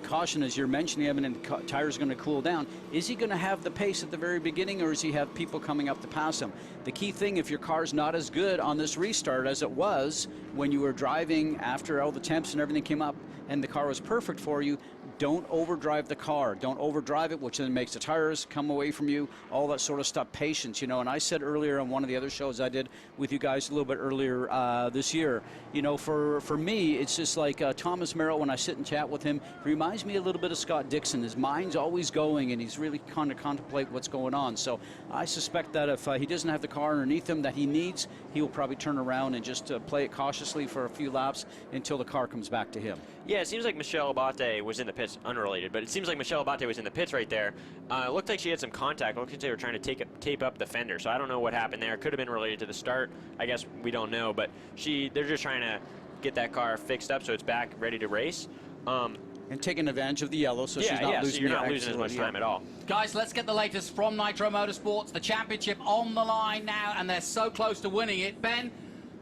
caution, as you're mentioning, Evan, and the tires are going to cool down. Is he going to have the pace at the very beginning, or does he have people coming up to pass him? The key thing, if your car's not as good on this restart as it was when you were driving after all the temps and everything came up and the car was perfect for you, don't overdrive the car. Don't overdrive it, which then makes the tires come away from you, all that sort of stuff. Patience, you know. And I said earlier on one of the other shows I did with you guys a little bit earlier this year, you know, for me, it's just like Thomas Merrill, when I sit and chat with him, reminds me a little bit of Scott Dixon. His mind's always going, and he's really kind of contemplate what's going on. So I suspect that if he doesn't have the car underneath him that he needs, he will probably turn around and just play it cautiously for a few laps until the car comes back to him.
Yeah, it seems like Michelle Abate was in the pits, unrelated, but it seems like Michelle Abate was in the pits right there. It looked like she had some contact. It looked like they were trying to tape up the fender, so I don't know what happened there. It could have been related to the start. I guess we don't know, but they're just trying to get that car fixed up so it's back ready to race.
And taking advantage of the yellow, so she's not losing.
So you're not losing as much time at all.
Guys, let's get the latest from Nitro Motorsports. The championship on the line now, and they're so close to winning it. Ben,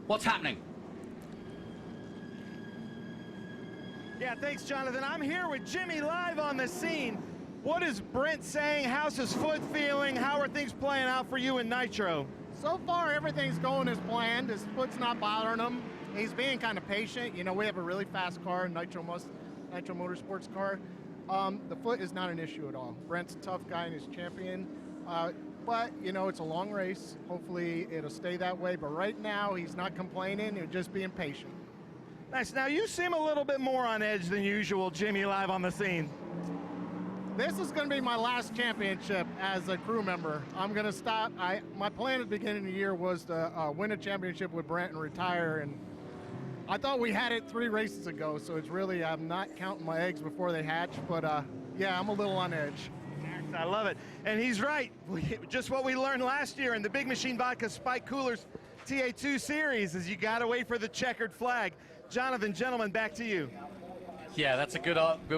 what's happening?
Yeah, thanks, Jonathan. I'm here with Jimmy live on the scene. What is Brent saying? How's his foot feeling? How are things playing out for you in Nitro?
So far, everything's going as planned. His foot's not bothering him. He's being kind of patient. You know, we have a really fast car, Nitro Motorsports car. The foot is not an issue at all. Brent's a tough guy and he's champion. But, you know, it's a long race. Hopefully it'll stay that way. But right now, he's not complaining. He's just being patient.
Nice. Now, you seem a little bit more on edge than usual, Jimmy, live on the scene.
This is going to be my last championship as a crew member. I'm going to stop. My plan at the beginning of the year was to win a championship with Brent and retire. And I thought we had it 3 races ago, so it's really, I'm not counting my eggs before they hatch. But, yeah, I'm a little on edge.
I love it. And he's right. Just what we learned last year in the Big Machine Vodka Spike Coolers TA2 series is you got to wait for the checkered flag. Jonathan, gentlemen, back to you.
Yeah, that's a good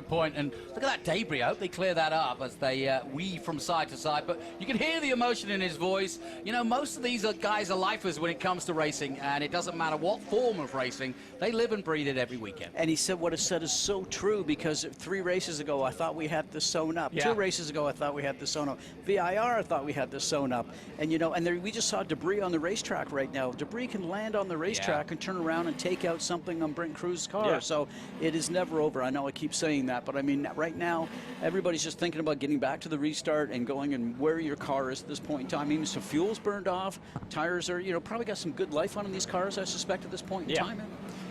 point. And look at that debris. I hope they clear that up as they weave from side to side. But you can hear the emotion in his voice. You know, most of these guys are lifers when it comes to racing, and it doesn't matter what form of racing. They live and breathe it every weekend.
And he said what is said is so true, because 3 races ago, I thought we had this sewn up.
Yeah.
2 races ago, I thought we had this sewn up. VIR, I thought we had this sewn up. And, you know, and we just saw debris on the racetrack right now. Debris can land on the racetrack and turn around and take out something on Brent Cruz's car.
Yeah.
So it is never over. I know I keep saying that, but I mean, right now, everybody's just thinking about getting back to the restart and going and where your car is at this point in time. I mean, so fuel's burned off, tires are, you know, probably got some good life on in these cars, I suspect, at this point in time.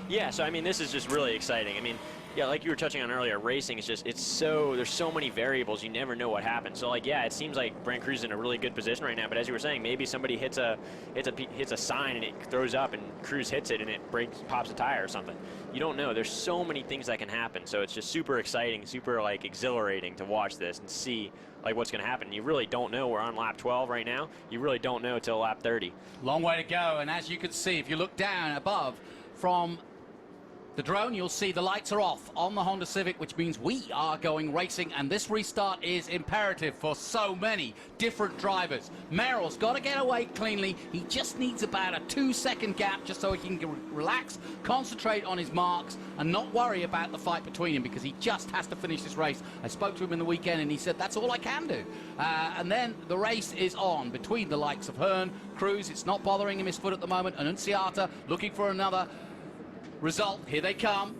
Yeah, so I mean, this is just really exciting. I mean, yeah, like you were touching on earlier, racing is just, there's so many variables, you never know what happens. So like, yeah, it seems like Brent Cruz is in a really good position right now, but as you were saying, maybe somebody hits a sign and it throws up and Cruz hits it and it pops a tire or something. You don't know. There's so many things that can happen. So it's just super exciting, super like exhilarating to watch this and see like what's going to happen. You really don't know. We're on lap 12 right now. You really don't know till lap 30.
Long way to go. And as you can see, if you look down above from the drone, you'll see the lights are off on the Honda Civic, which means we are going racing, and this restart is imperative for so many different drivers. Merrill's got to get away cleanly. He just needs about a 2-second gap just so he can relax, concentrate on his marks, and not worry about the fight between him, because he just has to finish this race. I spoke to him in the weekend, and he said, that's all I can do. And then the race is on between the likes of Hearn, Cruz. It's not bothering him, his foot at the moment. Annunziata looking for another result. Here they come.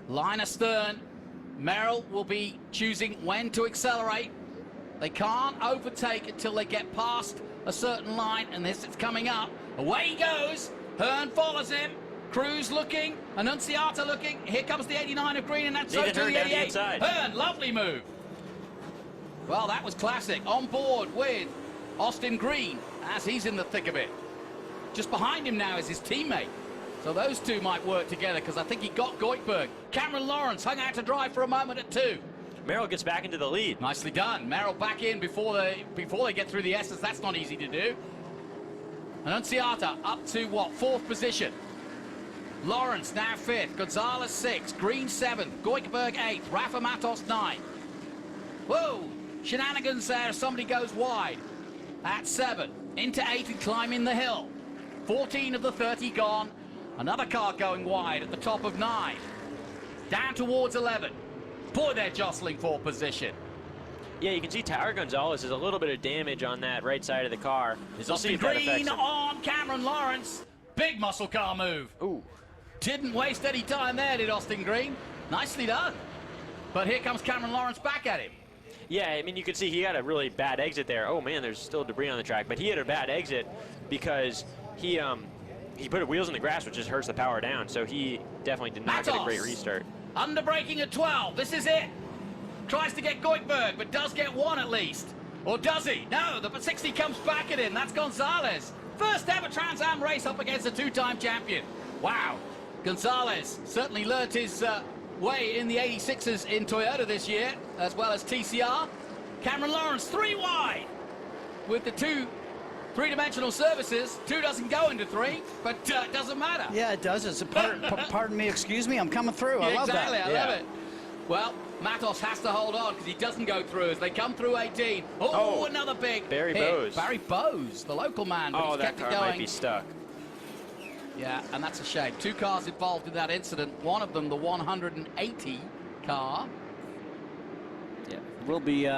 Line astern. Merrill will be choosing when to accelerate. They can't overtake until they get past a certain line, and this is coming up. Away he goes. Hearn follows him. Cruz looking. Annunziata looking. Here comes the 89 of green, and that's so to the 88. Hearn, lovely move. Well, that was classic. On board with Austin Green as he's in the thick of it. Just behind him now is his teammate. So those two might work together, because I think he got Goikhberg. Cameron Lawrence hung out to dry for a moment at 2.
Merrill gets back into the lead.
Nicely done. Merrill back in before they get through the S's. That's not easy to do. Annunziata up to what, 4th position. Lawrence now 5th. Gonzalez 6th. Green 7th. Goikhberg 8th. Rafa Matos 9th. Whoa! Shenanigans there. Somebody goes wide. At 7. Into 8 and climbing the hill. 14 of the 30 gone. Another car going wide at the top of 9. Down towards 11. Boy, they're jostling for position.
Yeah, you can see Tyler Gonzalez has a little bit of damage on that right side of the car.
There's
We'll see
Austin
if that affects
Green
him.
on Cameron Lawrence. Big muscle car move.
Ooh.
Didn't waste any time there, did Austin Green. Nicely done. But here comes Cameron Lawrence back at him.
Yeah, I mean, you can see he had a really bad exit there. Oh, man, there's still debris on the track. But he had a bad exit because he put wheels in the grass, which just hurts the power down. So he definitely did not get a great restart.
Under braking at 12. This is it. Tries to get Goikberg, but does get one at least. Or does he? No, the 60 comes back at him. That's Gonzalez. First ever Trans Am race up against a two-time champion. Wow. Gonzalez certainly learnt his way in the 86s in Toyota this year, as well as TCR. Cameron Lawrence 3 wide with the three-dimensional services. 2 doesn't go into 3, but it doesn't matter.
Yeah, it does. It's a pardon me, excuse me, I'm coming through. I love
exactly,
that.
I love it. Well, Matos has to hold on because he doesn't go through as they come through 18. Oh, another big
Barry
hit.
Bowes.
Barry Bowes, the local man, but
Oh,
he's
that
kept it
car
going.
might be stuck.
Yeah, and that's a shame. 2 cars involved in that incident. One of them, the 180 car.
Yeah, we'll be.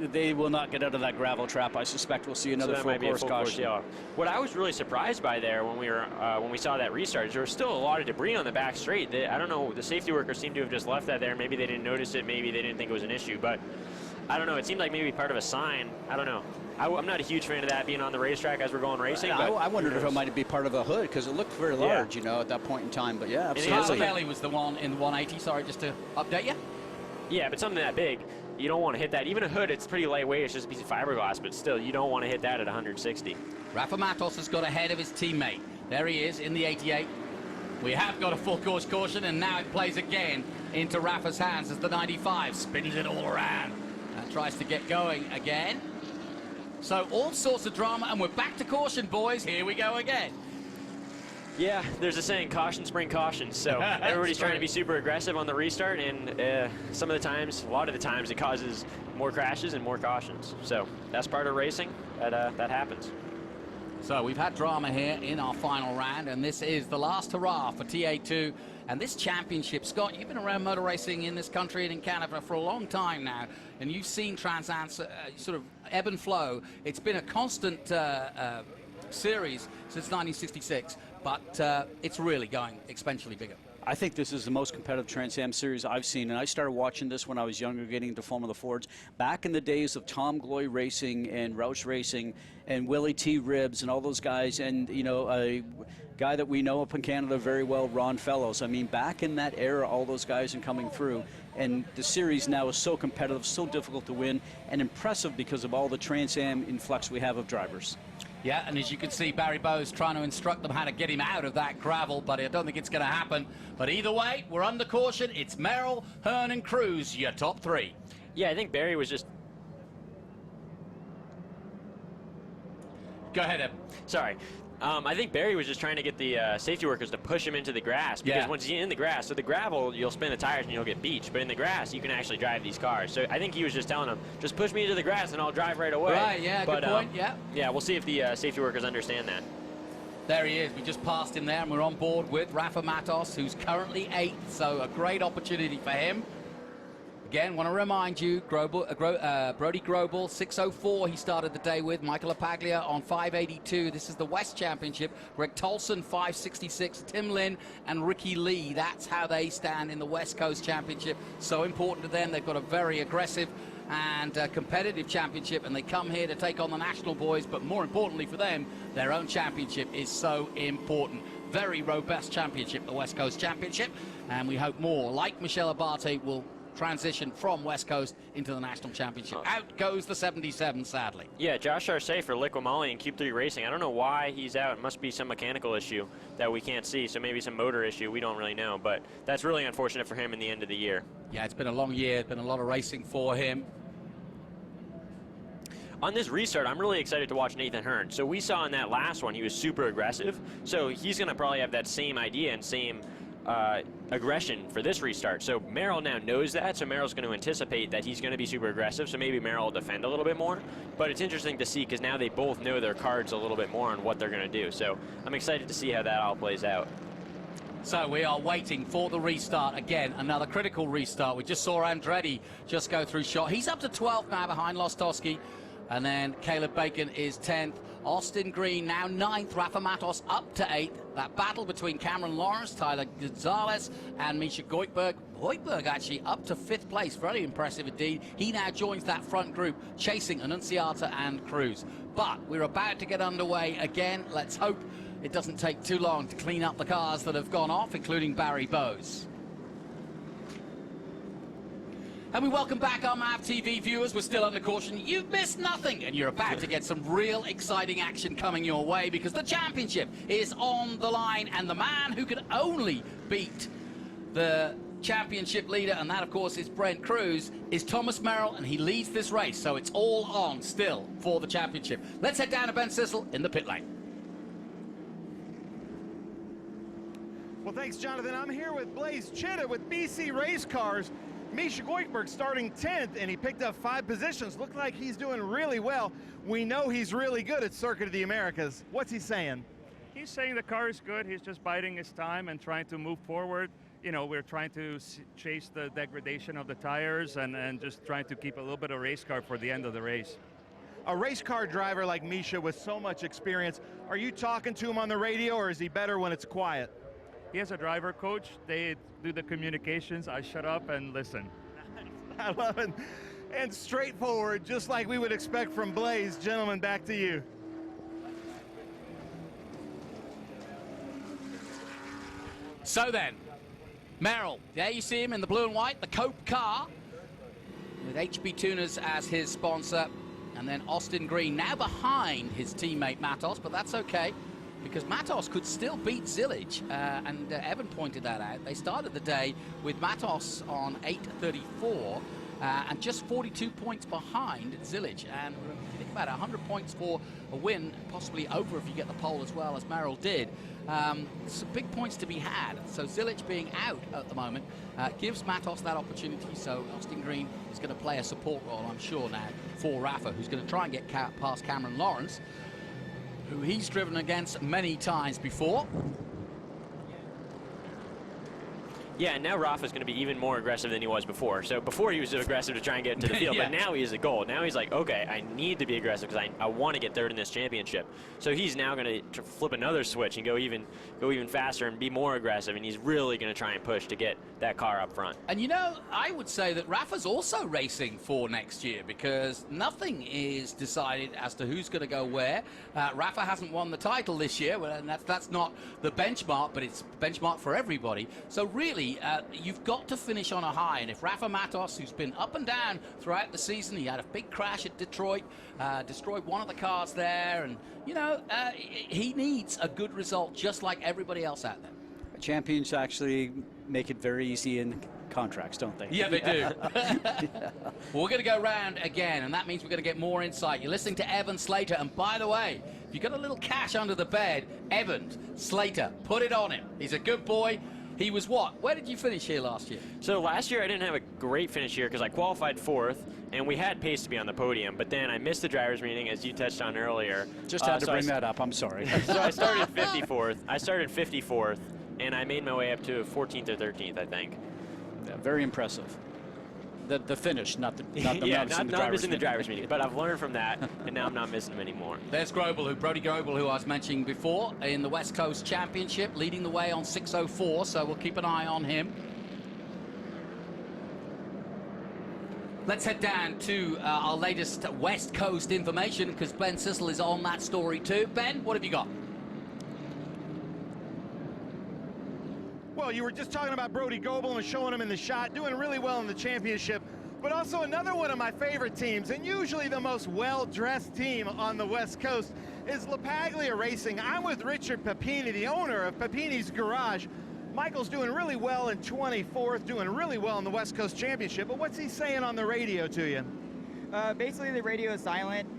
They will not get out of that gravel trap. I suspect we'll see another
So that
full
might be a
course
full course
caution.
yellow. What I was really surprised by there when we saw that restart is there was still a lot of debris on the back straight. I don't know, the safety workers seem to have just left that there. Maybe they didn't notice it. Maybe they didn't think it was an issue. But I don't know. It seemed like maybe part of a sign. I don't know. I'm not a huge fan of that being on the racetrack as we're going racing. But
I wondered if it might be part of a hood because it looked very large, you know, at that point in time. But yeah,
Tyler
absolutely.
Kelly was the one in the 180. Sorry, just to update you.
Yeah, but something that big, you don't want to hit that. Even a hood, it's pretty lightweight. It's just a piece of fiberglass, but still, you don't want to hit that at 160.
Rafa Matos has got ahead of his teammate. There he is in the 88. We have got a full course caution, and now it plays again into Rafa's hands as the 95 spins it all around and tries to get going again. So all sorts of drama, and we're back to caution, boys. Here we go again.
Yeah, there's a saying, caution, spring caution. So everybody's trying to be super aggressive on the restart, and some of the times, a lot of the times, it causes more crashes and more cautions. So that's part of racing. That happens.
So we've had drama here in our final round, and this is the last hurrah for TA2 and this championship. Scott, you've been around motor racing in this country and in Canada for a long time now, and you've seen Trans Am sort of ebb and flow. It's been a constant series since 1966, but it's really going exponentially bigger.
I think this is the most competitive Trans Am series I've seen, and I started watching this when I was younger, getting into Formula Fords. Back in the days of Tom Gloy Racing and Roush Racing and Willie T. Ribbs and all those guys, and, you know, a guy that we know up in Canada very well, Ron Fellows. I mean, back in that era, all those guys are coming through, and the series now is so competitive, so difficult to win, and impressive because of all the Trans Am influx we have of drivers.
Yeah, and as you can see, Barry Bowes trying to instruct them how to get him out of that gravel, but I don't think it's going to happen. But either way, we're under caution. It's Merrill, Hearn, and Cruz, your top 3.
Yeah, I think Barry was just...
Go ahead, Ed.
Sorry. I think Barry was just trying to get the safety workers to push him into the grass, because once he's in the grass, so the gravel, you'll spin the tires and you'll get beached, but in the grass, you can actually drive these cars. So I think he was just telling them, just push me into the grass and I'll drive right away.
Right, yeah, good point, yeah.
Yeah, we'll see if the safety workers understand that.
There he is. We just passed him there, and we're on board with Rafa Matos, who's currently 8th, so a great opportunity for him. Again, want to remind you, Brody Grobel, 6:04 he started the day with. Michael Apaglia on 5:82. This is the West Championship. Greg Tolson, 5:66. Tim Lynn and Ricky Lee. That's how they stand in the West Coast Championship. So important to them. They've got a very aggressive and competitive championship, and they come here to take on the national boys. But more importantly for them, their own championship is so important. Very robust championship, the West Coast Championship. And we hope more, like Michel Abate, will transition from West Coast into the national championship. Out goes the 77, sadly.
Yeah, Josh Arce for Liqui Moly and Cube 3 Racing. I don't know why he's out. It must be some mechanical issue that we can't see, so maybe some motor issue. We don't really know, but that's really unfortunate for him in the end of the year.
Yeah, it's been a long year. It's been a lot of racing for him.
On this restart, I'm really excited to watch Nathan Hearn. So we saw in that last one, he was super aggressive. So he's going to probably have that same idea and same aggression for this restart. So Merrill now knows that, so Merrill's going to anticipate that he's going to be super aggressive, so maybe Merrill will defend a little bit more. But it's interesting to see because now they both know their cards a little bit more on what they're going to do. So I'm excited to see how that all plays out.
So we are waiting for the restart again, another critical restart. We just saw Andretti just go through shot. He's up to 12th now behind Lostowski, and then Caleb Bacon is 10th. Austin Green now 9th, Rafa Matos up to 8th. That battle between Cameron Lawrence, Tyler Gonzalez, and Misha Goitberg. Goitberg actually up to 5th place, very impressive indeed. He now joins that front group, chasing Annunziata and Cruz. But we're about to get underway again. Let's hope it doesn't take too long to clean up the cars that have gone off, including Barry Bowes. And we welcome back our MAV TV viewers. We're still under caution. You've missed nothing, and you're about to get some real exciting action coming your way, because the championship is on the line, and the man who could only beat the championship leader, and that of course is Brent Cruz, is Thomas Merrill, and he leads this race, so it's all on still for the championship. Let's head down to Ben Sissel in the pit lane.
Well, thanks, Jonathan. I'm here with Blaze Chitta with BC Race Cars. Misha Goitberg starting 10th, and he picked up 5 positions. Looked like he's doing really well. We know he's really good at Circuit of the Americas. What's he saying?
He's saying the car is good. He's just biding his time and trying to move forward. You know, we're trying to chase the degradation of the tires and just trying to keep a little bit of race car for the end of the race.
A race car driver like Misha with so much experience, are you talking to him on the radio, or is he better when it's quiet?
He has a driver coach. They do the communications. I shut up and listen.
I love it. And straightforward, just like we would expect from Blaze. Gentlemen, back to you.
So then, Merrill, there you see him in the blue and white, the Cope car, with HB Tuners as his sponsor. And then Austin Green now behind his teammate Matos, but that's okay, because Matos could still beat Zilic, and Evan pointed that out. They started the day with Matos on 8:34 and just 42 points behind Zilic, and think about 100 points for a win, possibly over if you get the pole as well as Merrill did. Some big points to be had, so Zilic being out at the moment gives Matos that opportunity, so Austin Green is going to play a support role, I'm sure now, for Rafa, who's going to try and get past Cameron Lawrence, who he's driven against many times before.
Yeah, and now Rafa's going to be even more aggressive than he was before. So before he was aggressive to try and get into the field,
Yeah.
but now he is a goal. Now he's like, okay, I need to be aggressive because I want to get third in this championship. So he's now going to flip another switch and go even faster and be more aggressive, and he's really going to try and push to get that car up front.
And you know, I would say that Rafa's also racing for next year, because nothing is decided as to who's going to go where. Rafa hasn't won the title this year, and that's not the benchmark, but it's benchmark for everybody. So really, you've got to finish on a high, and if Rafa Matos, who's been up and down throughout the season, he had a big crash at Detroit, destroyed one of the cars there, and you know, he needs a good result just like everybody else out there.
Champions actually make it very easy in contracts, don't they?
Yeah, they do. Well, we're going to go round again, and that means we're going to get more insight. You're listening to Evan Slater, and by the way, if you've got a little cash under the bed, Evan Slater, put it on him. He's a good boy. He was what? Where did you finish here last year?
So last year I didn't have a great finish here because I qualified 4th, and we had pace to be on the podium, but then I missed the driver's meeting, as you touched on earlier.
Just had to bring that up, I'm sorry.
So I started 54th. And I made my way up to 14th or 13th, I think.
Yeah, very impressive. The finish, not the
yeah, not missing the
meeting.
driver's meeting. But I've learned from that, and now I'm not missing them anymore.
There's Brody Grobel, who I was mentioning before, in the West Coast Championship, leading the way on 6:04, so we'll keep an eye on him. Let's head down to our latest West Coast information, because Ben Sissel is on that story too. Ben, what have you got?
Well, you were just talking about Brody Goebel and showing him in the shot, doing really well in the championship, but also another one of my favorite teams, and usually the most well-dressed team on the West Coast, is LaPaglia Racing. I'm with Richard Papini, the owner of Papini's Garage. Michael's doing really well in 24th, doing really well in the West Coast Championship, but what's he saying on the radio to you?
Basically, the radio is silent.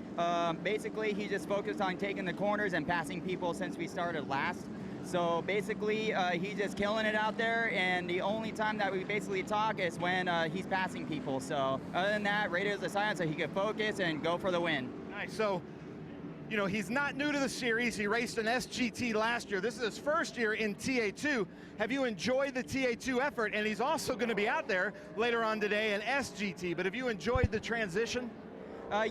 Basically, he just focused on taking the corners and passing people since we started last. So basically, he's just killing it out there, and the only time that we basically talk is when he's passing people. So other than that, radios are silent so he can focus and go for the win.
Nice. So you know, he's not new to the series. He raced an SGT last year. This is his first year in TA2. Have you enjoyed the TA2 effort? And he's also going to be out there later on today in SGT. But have you enjoyed the transition?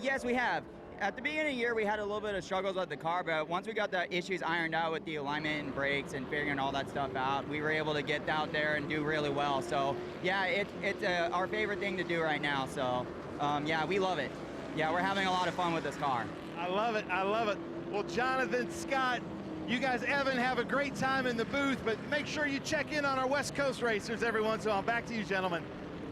Yes, we have. At the beginning of the year, we had a little bit of struggles with the car, but once we got the issues ironed out with the alignment and brakes and figuring all that stuff out, we were able to get out there and do really well. So, yeah, it's our favorite thing to do right now. So, yeah, we love it. Yeah, we're having a lot of fun with this car.
I love it. I love it. Well, Jonathan, Scott, you guys, Evan, have a great time in the booth, but make sure you check in on our West Coast racers every once in a while. Back to you, gentlemen.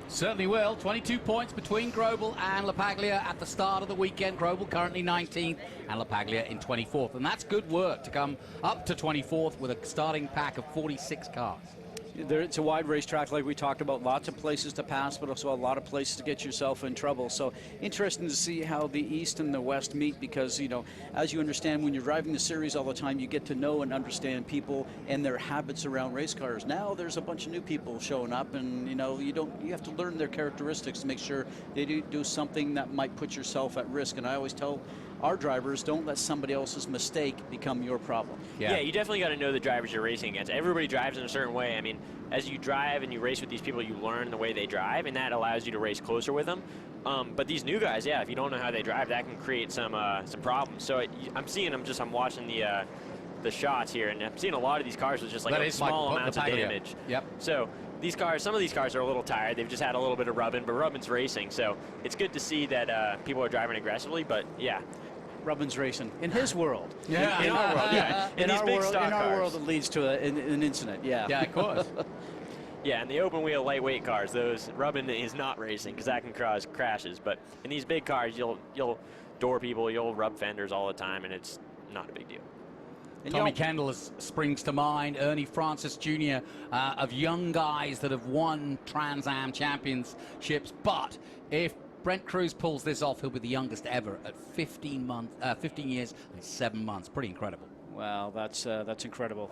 Certainly will. 22 points between Grobel and LaPaglia at the start of the weekend. Grobel currently 19th and LaPaglia in 24th. And that's good work to come up to 24th with a starting pack of 46 cars.
It's a wide racetrack like we talked about, lots of places to pass, but also a lot of places to get yourself in trouble. So interesting to see how the East and the West meet, because, you know, as you understand, when you're driving the series all the time, you get to know and understand people and their habits around race cars. Now there's a bunch of new people showing up, and, you know, you have to learn their characteristics to make sure they do something that might put yourself at risk. And I always tell our drivers, don't let somebody else's mistake become your problem.
Yeah, you definitely got to know the drivers you're racing against. Everybody drives in a certain way. I mean, as you drive and you race with these people, you learn the way they drive, and that allows you to race closer with them. But these new guys, yeah, if you don't know how they drive, that can create some problems. So I'm seeing them I'm watching the shots here, and I'm seeing a lot of these cars with just like a small amounts of damage.
Yep.
So these cars, some of these cars are a little tired. They've just had a little bit of rubbing, but rubbing's racing. So it's good to see that people are driving aggressively, but yeah.
Rubbin's racing in his world.
Yeah, in our world. Yeah,
in our world, it leads to an incident. Yeah.
Yeah, of course.
Yeah, in the open wheel lightweight cars, those Rubbin is not racing because that can cause crashes. But in these big cars, you'll door people, you'll rub fenders all the time, and it's not a big deal.
And Tommy Kendall springs to mind. Ernie Francis Jr. Of young guys that have won Trans Am championships. But if Brent Cruz pulls this off, he'll be the youngest ever at 15 years and 7 months. Pretty incredible.
Wow, that's incredible.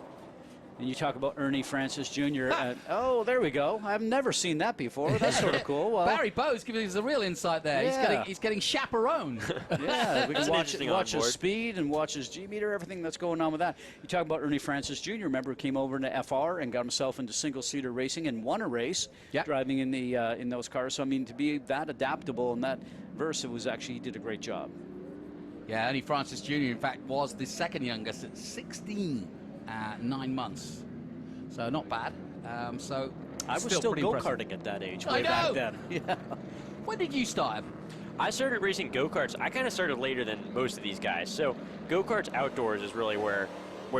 And you talk about Ernie Francis Jr. Oh, there we go. I've never seen that before. That's sort of cool. Well,
Barry Bowes giving us a real insight there.
Yeah.
He's getting chaperoned.
Yeah, we can watch his speed and watch his G meter, everything that's going on with that. You talk about Ernie Francis Jr. Remember, he came over into FR and got himself into single-seater racing and won a race driving in the in those cars. So I mean, to be that adaptable and that versatile he did a great job.
Yeah, Ernie Francis Jr. in fact was the second youngest at 16. 9 months, so not bad. So
I was still go-karting at that age, way back then. Yeah.
When did you start?
I started racing go-karts. I kind of started later than most of these guys. So go-karts outdoors is really where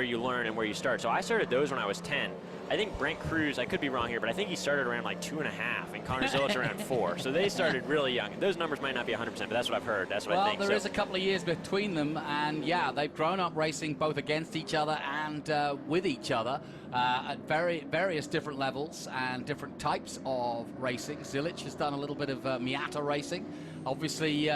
you learn and where you start. So I started those when I was 10. I think Brent Cruz, I could be wrong here, but I think he started around like 2.5, and Connor Zilic around 4. So they started really young. Those numbers might not be 100%, but that's what I've heard. That's what I think.
Well, there is a couple of years between them, and yeah, they've grown up racing both against each other and with each other at various different levels and different types of racing. Zilic has done a little bit of Miata racing. Obviously,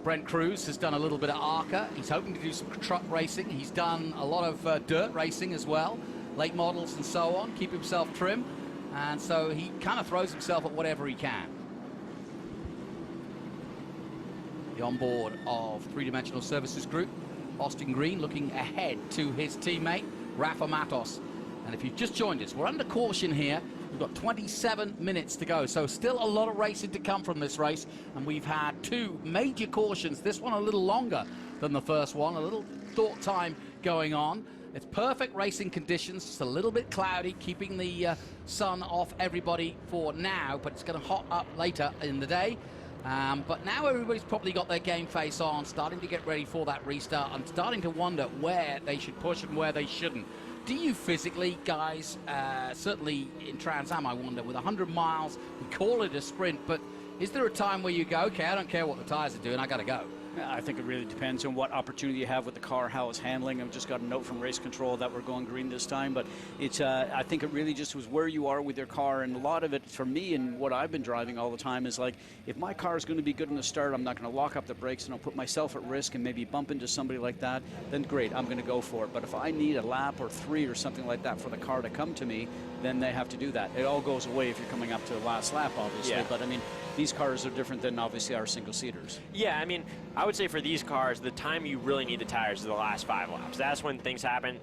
Brent Cruz has done a little bit of ARCA. He's hoping to do some truck racing. He's done a lot of dirt racing as well, late models and so on, keep himself trim. And so he kind of throws himself at whatever he can. The onboard of Three Dimensional Services Group, Austin Green looking ahead to his teammate, Rafa Matos. And if you've just joined us, we're under caution here. We've got 27 minutes to go, so still a lot of racing to come from this race. And we've had 2 major cautions, this one a little longer than the first one, a little thought time going on. It's perfect racing conditions, just a little bit cloudy, keeping the sun off everybody for now, but it's going to hot up later in the day. But now everybody's probably got their game face on, starting to get ready for that restart and starting to wonder where they should push and where they shouldn't. Do you physically, guys, certainly in Trans Am, I wonder, with 100 miles, we call it a sprint, but is there a time where you go, okay, I don't care what the tires are doing, I got to go?
I think it really depends on what opportunity you have with the car, how it's handling. I've just got a note from race control that we're going green this time, but it's I think it really just was where you are with your car, and a lot of it for me and what I've been driving all the time is like, if my car is going to be good in the start, I'm not going to lock up the brakes and I'll put myself at risk and maybe bump into somebody like that, then great, I'm going to go for it. But if I need a lap or 3 or something like that for the car to come to me, then they have to do that. It all goes away if you're coming up to the last lap, obviously, but I mean, these cars are different than obviously our single-seaters.
Yeah, I mean, I would say for these cars, the time you really need the tires is the last 5 laps. That's when things happen.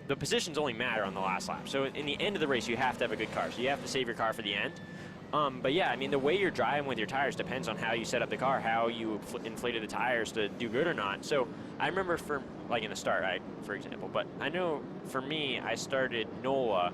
The positions only matter on the last lap. So in the end of the race, you have to have a good car. So you have to save your car for the end. But yeah, I mean, the way you're driving with your tires depends on how you set up the car, how you inflated the tires to do good or not. So I remember for, like in the start, for example, but I know for me, I started NOLA.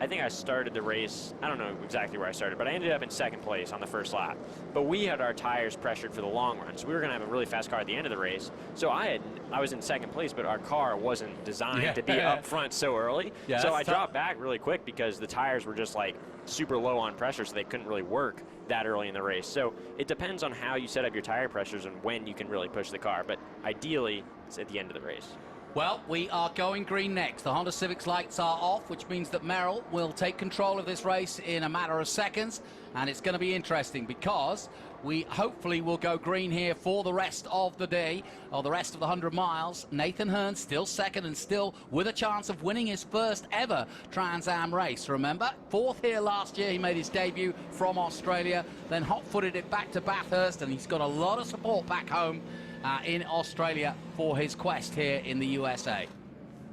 I think I started the race, I don't know exactly where I started, but I ended up in 2nd place on the first lap. But we had our tires pressured for the long run, so we were going to have a really fast car at the end of the race. So I was in 2nd place, but our car wasn't designed to be up front so early.
Yeah,
so I dropped back really quick because the tires were just like super low on pressure, so they couldn't really work that early in the race. So it depends on how you set up your tire pressures and when you can really push the car, but ideally it's at the end of the race.
Well, we are going green next. The Honda Civic's lights are off, which means that Merrill will take control of this race in a matter of seconds. And it's going to be interesting because we hopefully will go green here for the rest of the day, or the rest of the 100 miles. Nathan Hearn still 2nd and still with a chance of winning his first ever Trans Am race. Remember, 4th here last year. He made his debut from Australia, then hot-footed it back to Bathurst, and he's got a lot of support back home in Australia for his quest here in the USA.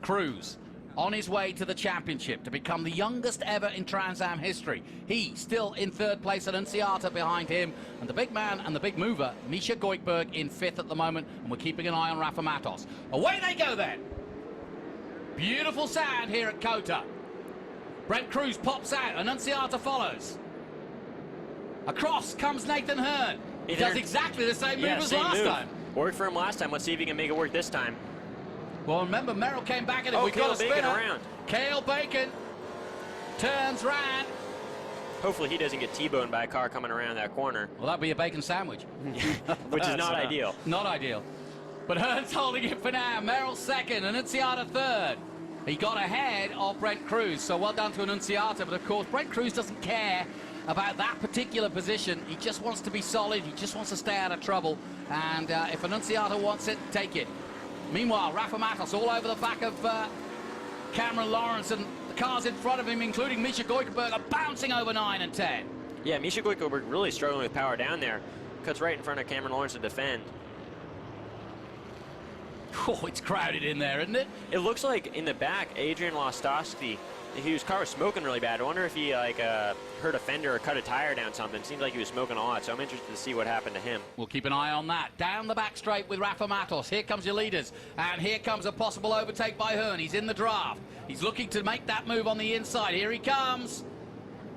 Cruz on his way to the championship to become the youngest ever in Trans Am history. He still in 3rd place, and Annunziata behind him, and the big man and the big mover, Misha Goikberg, in 5th at the moment, and we're keeping an eye on Rafa Matos. Away they go then. Beautiful sound here at Cota. Brent Cruz pops out, Annunziata follows. Across comes Nathan Hearn. He does exactly the same move as last time.
Worked for him last time. Let's see if he can make it work this time.
Well, remember, Merrill came back at him. We've got a spinner around. Cale Bacon turns round.
Hopefully he doesn't get T-boned by a car coming around that corner.
Well, that'd be a bacon sandwich.
Which is not ideal.
Not ideal. But Hearn's holding it for now. Merrill 2nd, Annunziata 3rd. He got ahead of Brent Cruz, so well done to Annunziata. But, of course, Brent Cruz doesn't care about that particular position. He just wants to be solid. He just wants to stay out of trouble. And if Annunziata wants it, take it. Meanwhile, Rafa Matos all over the back of Cameron Lawrence, and the cars in front of him, including Misha Goikberg, are bouncing over 9 and 10.
Yeah, Misha Goikberg really struggling with power down there. Cuts right in front of Cameron Lawrence to defend.
Oh, it's crowded in there, isn't it?
It looks like in the back, Adrian Lostowski, his car was smoking really bad. I wonder if he hurt a fender or cut a tire down something. Seems like he was smoking a lot, so I'm interested to see what happened to him.
We'll keep an eye on that. Down the back straight with Rafa Matos. Here comes your leaders, and here comes a possible overtake by Hearn. He's in the draft. He's looking to make that move on the inside. Here he comes.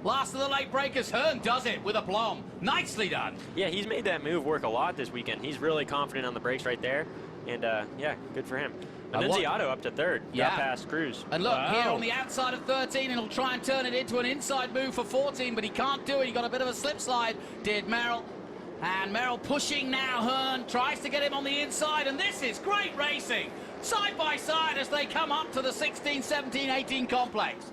Last of the late breakers. Hearn does it with aplomb. Nicely done.
Yeah, he's made that move work a lot this weekend. He's really confident on the brakes right there, and yeah, good for him. Annunziata up to 3rd, got past Cruz.
And look, here on the outside of 13, and he'll try and turn it into an inside move for 14, but he can't do it. He got a bit of a slip slide, did Merrill. And Merrill pushing now. Hearn tries to get him on the inside, and this is great racing. Side by side as they come up to the 16, 17, 18 complex.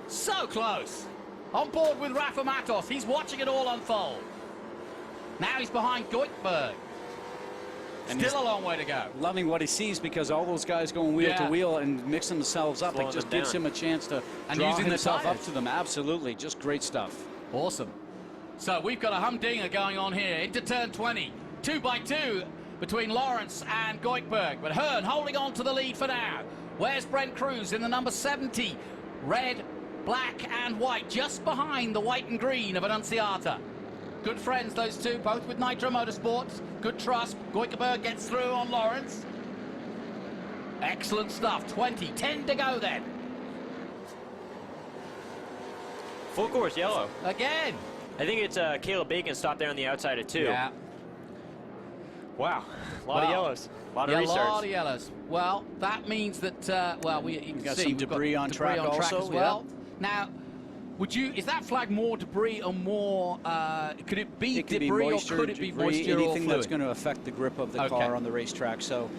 So close. On board with Rafa Matos. He's watching it all unfold. Now he's behind Goikberg. And still a long way to go.
Loving what he sees, because all those guys going wheel to wheel and mixing themselves up, it just gives him a chance to draw himself up to them. Absolutely, just great stuff.
Awesome. So we've got a humdinger going on here into turn 20. 2 by 2 between Lawrence and Goikberg. But Hearn holding on to the lead for now. Where's Brent Cruz in the number 70? Red, black and white, just behind the white and green of Annunziata. Good friends, those two, both with Nitro Motorsports. Good trust. Goikberg gets through on Lawrence. Excellent stuff. 20, 10 to go then.
Full course yellow.
Again.
I think it's Caleb Bacon stopped there on the outside of 2.
Yeah.
Wow. A lot of yellows. A lot of restarts.
A lot of yellows. Well, that means that, well, you can
got
see
some debris on track also
as well. Now, is that flag more debris or more, could it be debris
moisture,
or could it be moisture
anything
or fluid?
that's going to affect the grip of the car on the racetrack. So,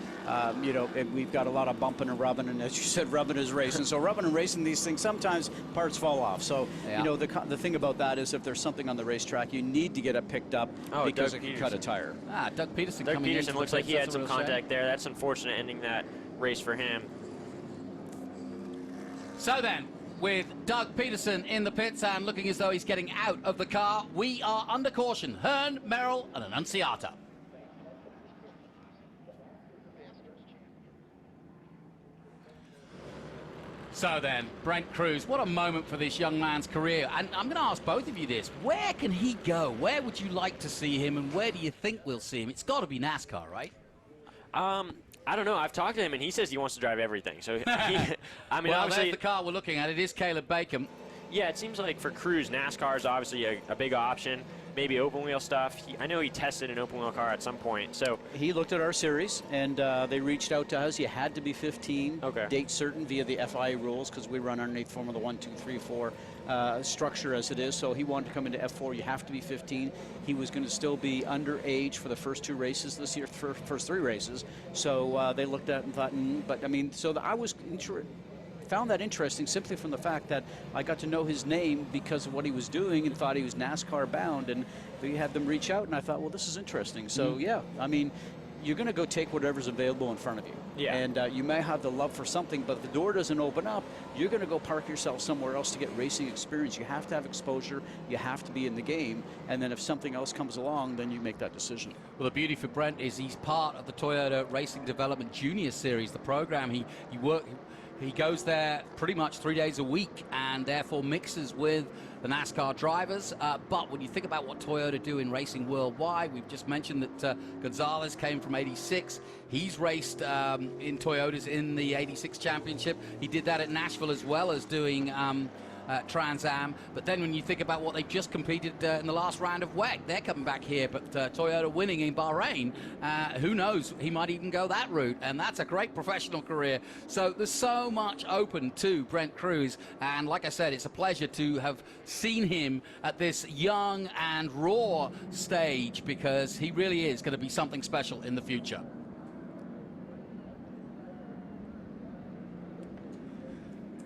you know, we've got a lot of bumping and rubbing, and as you said, rubbing is racing. So rubbing and racing, these things, sometimes parts fall off. So, you know, the thing about that is if there's something on the racetrack, you need to get it picked up because it can cut a tire.
Doug Peterson
Doug
coming in.
Peterson looks like he had some contact there. That's unfortunate ending that race for him.
So then, with Doug Peterson in the pits and looking as though he's getting out of the car, we are under caution. Hearn, Merrill and Annunziata. So then, Brent Cruz, what a moment for this young man's career. And I'm going to ask both of you this. Where can he go? Where would you like to see him, and where do you think we'll see him? It's got to be NASCAR, right?
I don't know. I've talked to him, and he says he wants to drive everything. So, I mean,
well,
obviously,
there's the car we're looking at. It is Caleb Bacon.
Yeah, it seems like for Cruz, NASCAR is obviously a big option. Maybe open wheel stuff. I know he tested an open wheel car at some point. So
he looked at our series, and they reached out to us. You had to be 15, date certain via the FIA rules, because we run underneath Formula 1, 2, 3, 4 structure as it is. So he wanted to come into F4. You have to be 15. He was going to still be underage for the first 2 races this year, first 3 races. So they looked at it and thought, but I mean, so I was found that interesting simply from the fact that I got to know his name because of what he was doing and thought he was NASCAR bound, and we had them reach out, and I thought, well, this is interesting. So yeah, I mean, you're going to go take whatever's available in front of you.
Yeah.
And you may have the love for something, but if the door doesn't open up, you're going to go park yourself somewhere else to get racing experience. You have to have exposure. You have to be in the game. And then if something else comes along, then you make that decision.
Well, the beauty for Brent is he's part of the Toyota Racing Development Junior Series, the program. He goes there pretty much 3 days a week, and therefore mixes with the NASCAR drivers. But when you think about what Toyota do in racing worldwide, we've just mentioned that Gonzalez came from 86. He's raced in Toyotas in the 86 championship. He did that at Nashville as well as doing Trans Am. But then when you think about what they just competed in the last round of WEC, they're coming back here, but Toyota winning in Bahrain, who knows, he might even go that route, and that's a great professional career. So there's so much open to Brent Cruz, and like I said, it's a pleasure to have seen him at this young and raw stage, because he really is going to be something special in the future.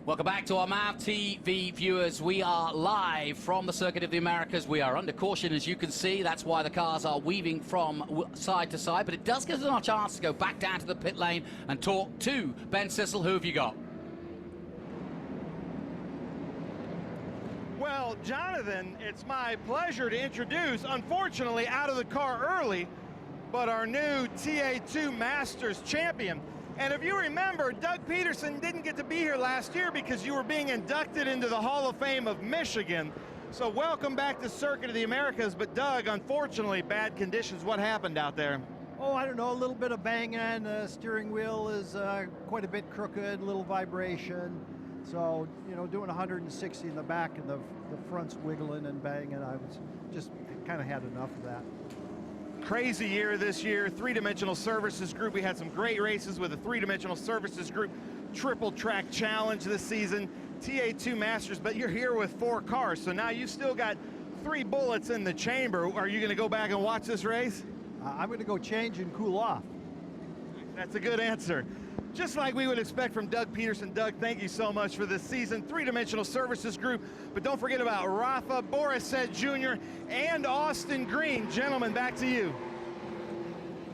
Welcome back to our MAV TV viewers. We are live from the Circuit of the Americas. We are under caution, as you can see. That's why the cars are weaving from side to side. But it does give us a chance to go back down to the pit lane and talk to Ben Sissel. Who have you got?
Well, Jonathan, it's my pleasure to introduce, unfortunately out of the car early, but our new TA2 Masters champion. And if you remember, Doug Peterson didn't get to be here last year because you were being inducted into the Hall of Fame of Michigan. So welcome back to Circuit of the Americas. But Doug, unfortunately, bad conditions. What happened out there?
Oh, I don't know, a little bit of banging. The steering wheel is quite a bit crooked, a little vibration. So, you know, doing 160 in the back and the front's wiggling and banging. I was just kind of had enough of that.
Crazy year this year, 3-dimensional services group. We had some great races with a 3-dimensional services group triple track challenge this season, TA2 Masters, but you're here with 4 cars, so now you've still got 3 bullets in the chamber. Are you going to go back and watch this race?
I'm going to go change and cool off.
That's a good answer. Just like we would expect from Doug Peterson. Doug, thank you so much for this season. 3-dimensional services group, but don't forget about Rafa Borisset Jr. and Austin Green. Gentlemen, back to you.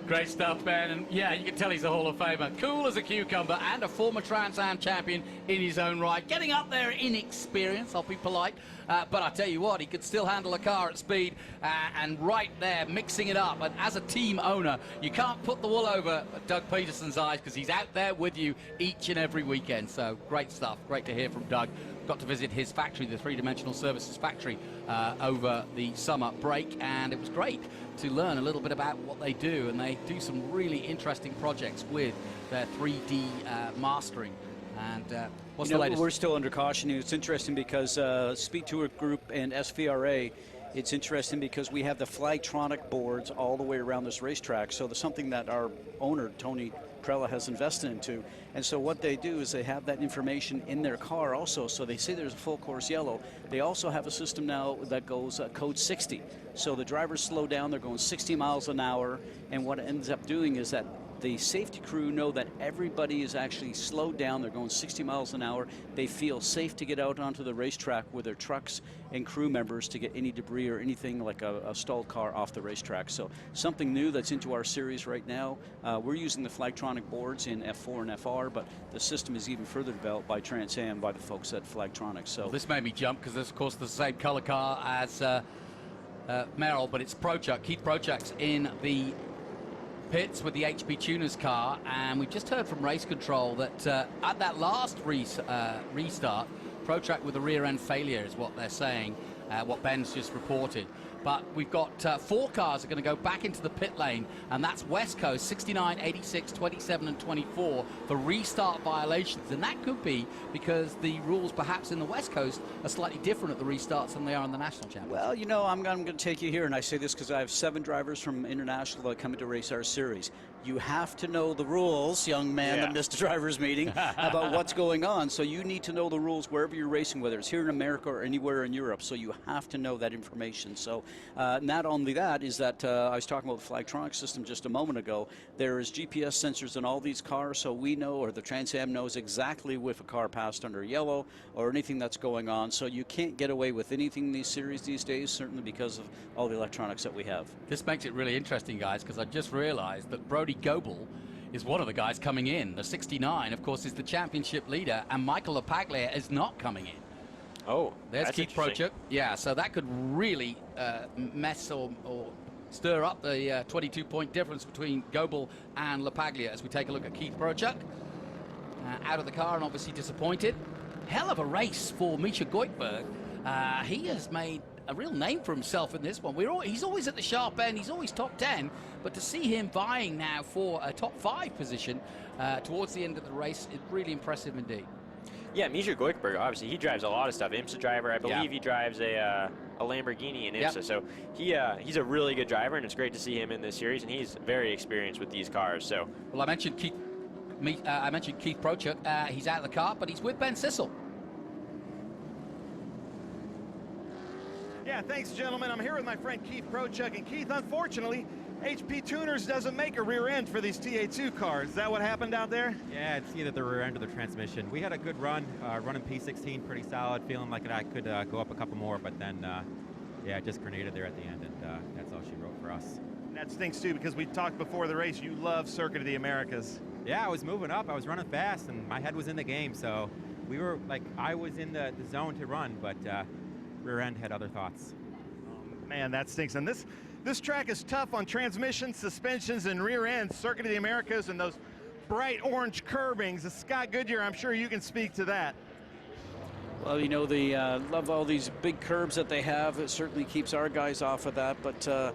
Great stuff, Ben, and yeah, you can tell he's a Hall of Famer. Cool as a cucumber and a former Trans Am champion in his own right. Getting up there in experience, I'll be polite, but I tell you what, he could still handle a car at speed, and right there, mixing it up. And as a team owner, you can't put the wool over Doug Peterson's eyes, because he's out there with you each and every weekend. So great stuff, great to hear from Doug. Got to visit his factory, the 3-dimensional services factory, over the summer break, and it was great to learn a little bit about what they do. And they do some really interesting projects with their 3D mastering. And what's the latest?
We're still under caution. It's interesting because Speed Tour Group and SVRA, it's interesting because we have the Flagtronic boards all the way around this racetrack. So there's something that our owner, Tony Prella, has invested into. And so what they do is they have that information in their car also. So they say there's a full course yellow. They also have a system now that goes code 60. So the drivers slow down, they're going 60 miles an hour. And what it ends up doing is that the safety crew know that everybody is actually slowed down. They're going 60 miles an hour. They feel safe to get out onto the racetrack with their trucks and crew members to get any debris or anything like a stalled car off the racetrack. So something new that's into our series right now. We're using the Flagtronic boards in F4 and FR, but the system is even further developed by Trans Am, by the folks at Flagtronic. So
well, this made me jump because this, of course, the same color car as Merrill, but it's Prochuk, Keith Prochuk's in the pits with the HP Tuners car, and we've just heard from race control that at that last restart, ProTrack with a rear end failure is what they're saying, what Ben's just reported. But we've got 4 cars that are going to go back into the pit lane, and that's West Coast, 69, 86, 27, and 24 for restart violations. And that could be because the rules perhaps in the West Coast are slightly different at the restarts than they are in the National Championship.
Well, you know, I'm going to take you here, and I say this because I have 7 drivers from International that come into race our series. You have to know the rules, young man that missed a driver's meeting, about what's going on. So you need to know the rules wherever you're racing, whether it's here in America or anywhere in Europe. So you have to know that information. So not only that, is that I was talking about the Flagtronics system just a moment ago. There is GPS sensors in all these cars, so we know, or the Trans Am knows exactly if a car passed under yellow or anything that's going on. So you can't get away with anything in these series these days, certainly because of all the electronics that we have.
This makes it really interesting, guys, because I just realized that Brody Goebel is one of the guys coming in. The 69, of course, is the championship leader, and Michael LaPaglia is not coming in.
Oh,
there's Keith Prochuk. Yeah, so that could really mess or stir up the 22-point difference between Goebel and LaPaglia as we take a look at Keith Prochuk. Out of the car and obviously disappointed. Hell of a race for Misha Goikhberg. He has made a real name for himself in this one. He's always at the sharp end. He's always top 10. But to see him vying now for a top 5 position towards the end of the race is really impressive indeed.
Yeah, Misha Goikhberg, obviously, he drives a lot of stuff. IMSA driver, I believe he drives a Lamborghini in IMSA. So he's a really good driver, and it's great to see him in this series, and he's very experienced with these cars. So,
well, I mentioned Keith Prochuk. He's out of the car, but he's with Ben Sissel.
Yeah, thanks, gentlemen. I'm here with my friend Keith Prochuk. And Keith, unfortunately, HP Tuners doesn't make a rear end for these TA2 cars. Is that what happened out there?
Yeah, it's either the rear end or the transmission. We had a good run, running P16 pretty solid, feeling like I could go up a couple more, but then, yeah, just grenaded there at the end, and that's all she wrote for us.
And that stinks, too, because we talked before the race. You love Circuit of the Americas.
Yeah, I was moving up. I was running fast, and my head was in the game, so we were, like, I was in the zone to run, but rear end had other thoughts.
Oh, man, that stinks. And this track is tough on transmissions, suspensions, and rear ends. Circuit of the Americas and those bright orange curbings. Scott Goodyear, I'm sure you can speak to that.
Well, you know, they love all these big curbs that they have. It certainly keeps our guys off of that, but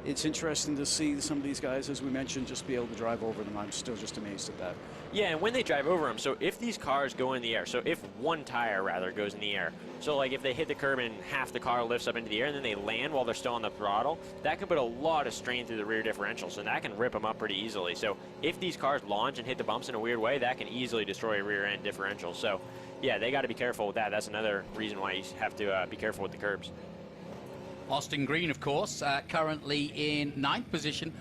it's interesting to see some of these guys, as we mentioned, just be able to drive over them. I'm still just amazed at that.
yeah, and when they drive over them, so if these cars go in the air, so if one tire, rather, goes in the air, so like if they hit the curb and half the car lifts up into the air and then they land while they're still on the throttle, that can put a lot of strain through the rear differential, so that can rip them up pretty easily. So if these cars launch and hit the bumps in a weird way, that can easily destroy a rear end differential. So yeah, they got to be careful with that. That's another reason why you have to be careful with the curbs.
Austin Green, of course, currently in 9th position,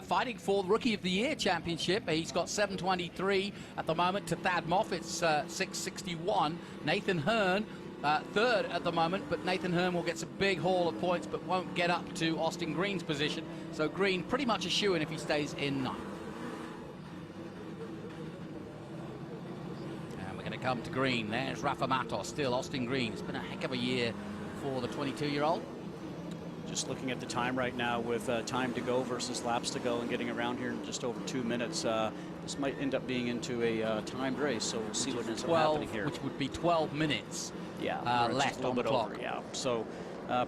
fighting for the Rookie of the Year championship. He's got 723 at the moment to Thad Moffitt's 661. Nathan Hearn, 3rd at the moment, but Nathan Hearn will get some big haul of points, but won't get up to Austin Green's position. So Green pretty much a shoo-in if he stays in 9th. And we're going to come to Green. There's Rafa Matos, still Austin Green. It's been a heck of a year for the 22-year-old.
Just looking at the time right now with time to go versus laps to go and getting around here in just over 2 minutes. This might end up being into a timed race, so we'll see what ends up happening here.
Which would be 12 minutes left on the clock.
Over, yeah, so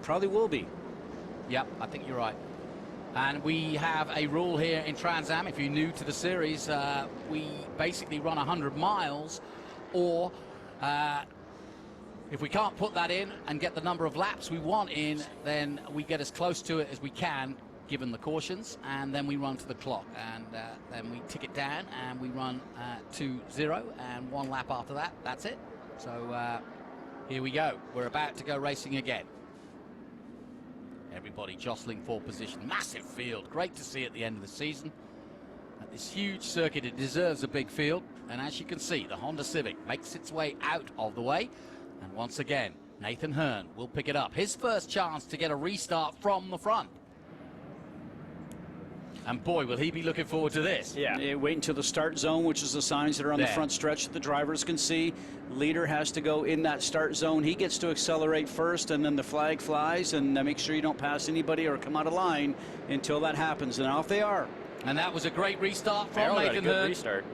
probably will be.
Yep, I think you're right. And we have a rule here in Trans Am. If you're new to the series, we basically run 100 miles, or if we can't put that in and get the number of laps we want in, then we get as close to it as we can, given the cautions, and then we run to the clock, and then we tick it down, and we run to 0, and 1 lap after that, that's it. So here we go. We're about to go racing again. Everybody jostling for position. Massive field. Great to see at the end of the season. At this huge circuit, it deserves a big field, and as you can see, the Honda Civic makes its way out of the way. And once again, Nathan Hearn will pick it up. His first chance to get a restart from the front. And boy, will he be looking forward to this.
Yeah.
Wait until the start zone, which is the signs that are on the front stretch that the drivers can see. Leader has to go in that start zone. He gets to accelerate first, and then the flag flies, and make sure you don't pass anybody or come out of line until that happens. And off they are.
And that was a great restart from
Merrill got a
Nathan
good
Hurn.
restart.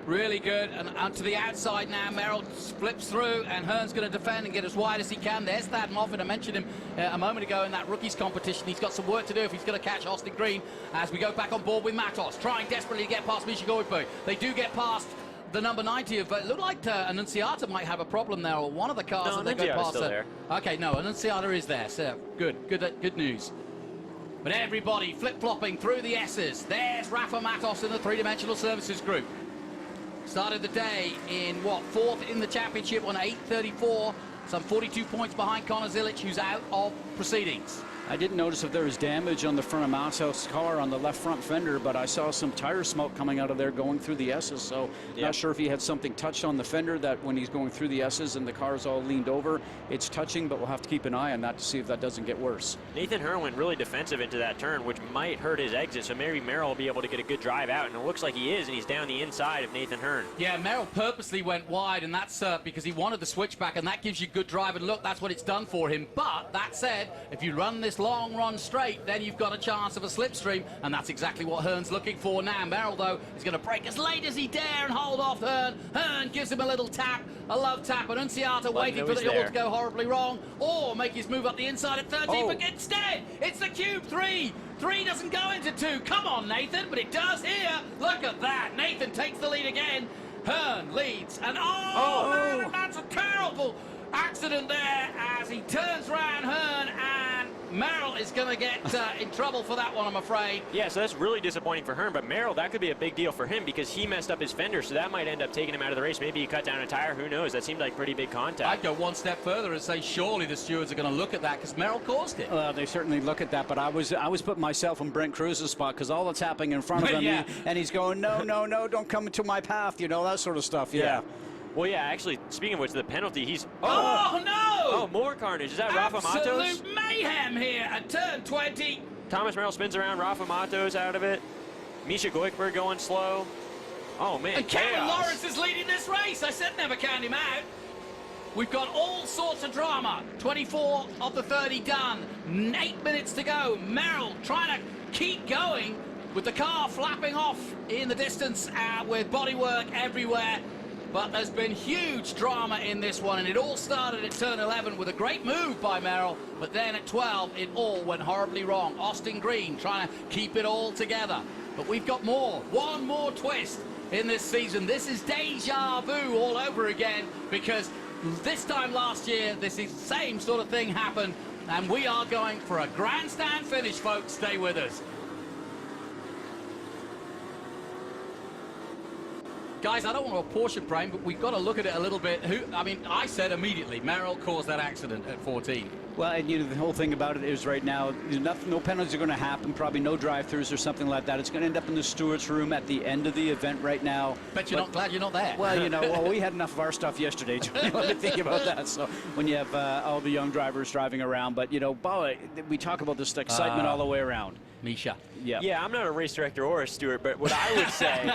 Really good, and out to the outside now. Merrill flips through, and Hearn's going to defend and get as wide as he can. There's Thad Moffitt. I mentioned him a moment ago in that rookies competition. He's got some work to do if he's going to catch Austin Green as we go back on board with Matos, trying desperately to get past Misha Goibu. They do get past the number 90 of, it looked like Annunziata might have a problem there, or one of the cars that they go past.
Still there.
Okay, no, Annunziata is there, so good news. But everybody flip-flopping through the S's. There's Rafa Matos in the three-dimensional services group. Started the day in, fourth in the championship on 8:34. Some 42 points behind Connor Zilic, who's out of proceedings.
I didn't notice if there was damage on the front of Matos' car on the left front fender, but I saw some tire smoke coming out of there going through the S's, so not sure if he had something touched on the fender that when he's going through the S's and the car's all leaned over, it's touching, but we'll have to keep an eye on that to see if that doesn't get worse.
Nathan Hurn went really defensive into that turn, which might hurt his exit, so maybe Merrill will be able to get a good drive out, and it looks like he is, and he's down the inside of Nathan Hurn.
Yeah, Merrill purposely went wide, and that's because he wanted the switchback, and that gives you good drive, and look, that's what it's done for him. But that said, if you run this long run straight, then you've got a chance of a slipstream, and that's exactly what Hearn's looking for now. Merrill, though, is going to brake as late as he dare and hold off Hurn. Hurn gives him a little tap, a love tap, and Annunziata waiting for it all to go horribly wrong, or make his move up the inside at 13, but instead, it's the Cube 3. 3 doesn't go into 2. Come on, Nathan, but it does here. Look at that. Nathan takes the lead again. Hurn leads, and man, that's a terrible accident there as he turns round Hurn, and Merrill is going to get in trouble for that one, I'm afraid.
Yeah, so that's really disappointing for Hurn, but Merrill, that could be a big deal for him because he messed up his fender, so that might end up taking him out of the race. Maybe he cut down a tire, who knows? That seemed like pretty big contact.
I'd go one step further and say surely the stewards are going to look at that because Merrill caused it.
Well, they certainly look at that, but I was putting myself in Brent Cruz's spot because all that's happening in front of him, and he's going, no, don't come into my path, that sort of stuff, yeah.
Well, yeah, actually, speaking of which, the penalty, he's...
Oh, no!
Oh, more carnage. Is that Rafa Matos?
Absolute mayhem here at turn 20.
Thomas Merrill spins around, Rafa Matos out of it. Misha Goikhberg going slow. Oh, man,
and Cameron Lawrence is leading this race. I said never count him out. We've got all sorts of drama. 24 of the 30 done. 8 minutes to go. Merrill trying to keep going with the car flapping off in the distance with bodywork everywhere. But there's been huge drama in this one, and it all started at turn 11 with a great move by Merrill, but then at 12, it all went horribly wrong. Austin Green trying to keep it all together. But we've got more, one more twist in this season. This is deja vu all over again, because this time last year, this is the same sort of thing happened, and we are going for a grandstand finish, folks. Stay with us. Guys, I don't want to apportion blame, but we've got to look at it a little bit. I said immediately, Merrill caused that accident at 14.
Well, and the whole thing about it is right now, no penalties are going to happen, probably no drive-throughs or something like that. It's going to end up in the stewards' room at the end of the event right now.
Bet you're not glad you're not there.
Well, we had enough of our stuff yesterday to think about that. So when you have all the young drivers driving around, but we talk about this excitement all the way around.
Misha.
Yeah, I'm not a race director or a steward, but what I would say,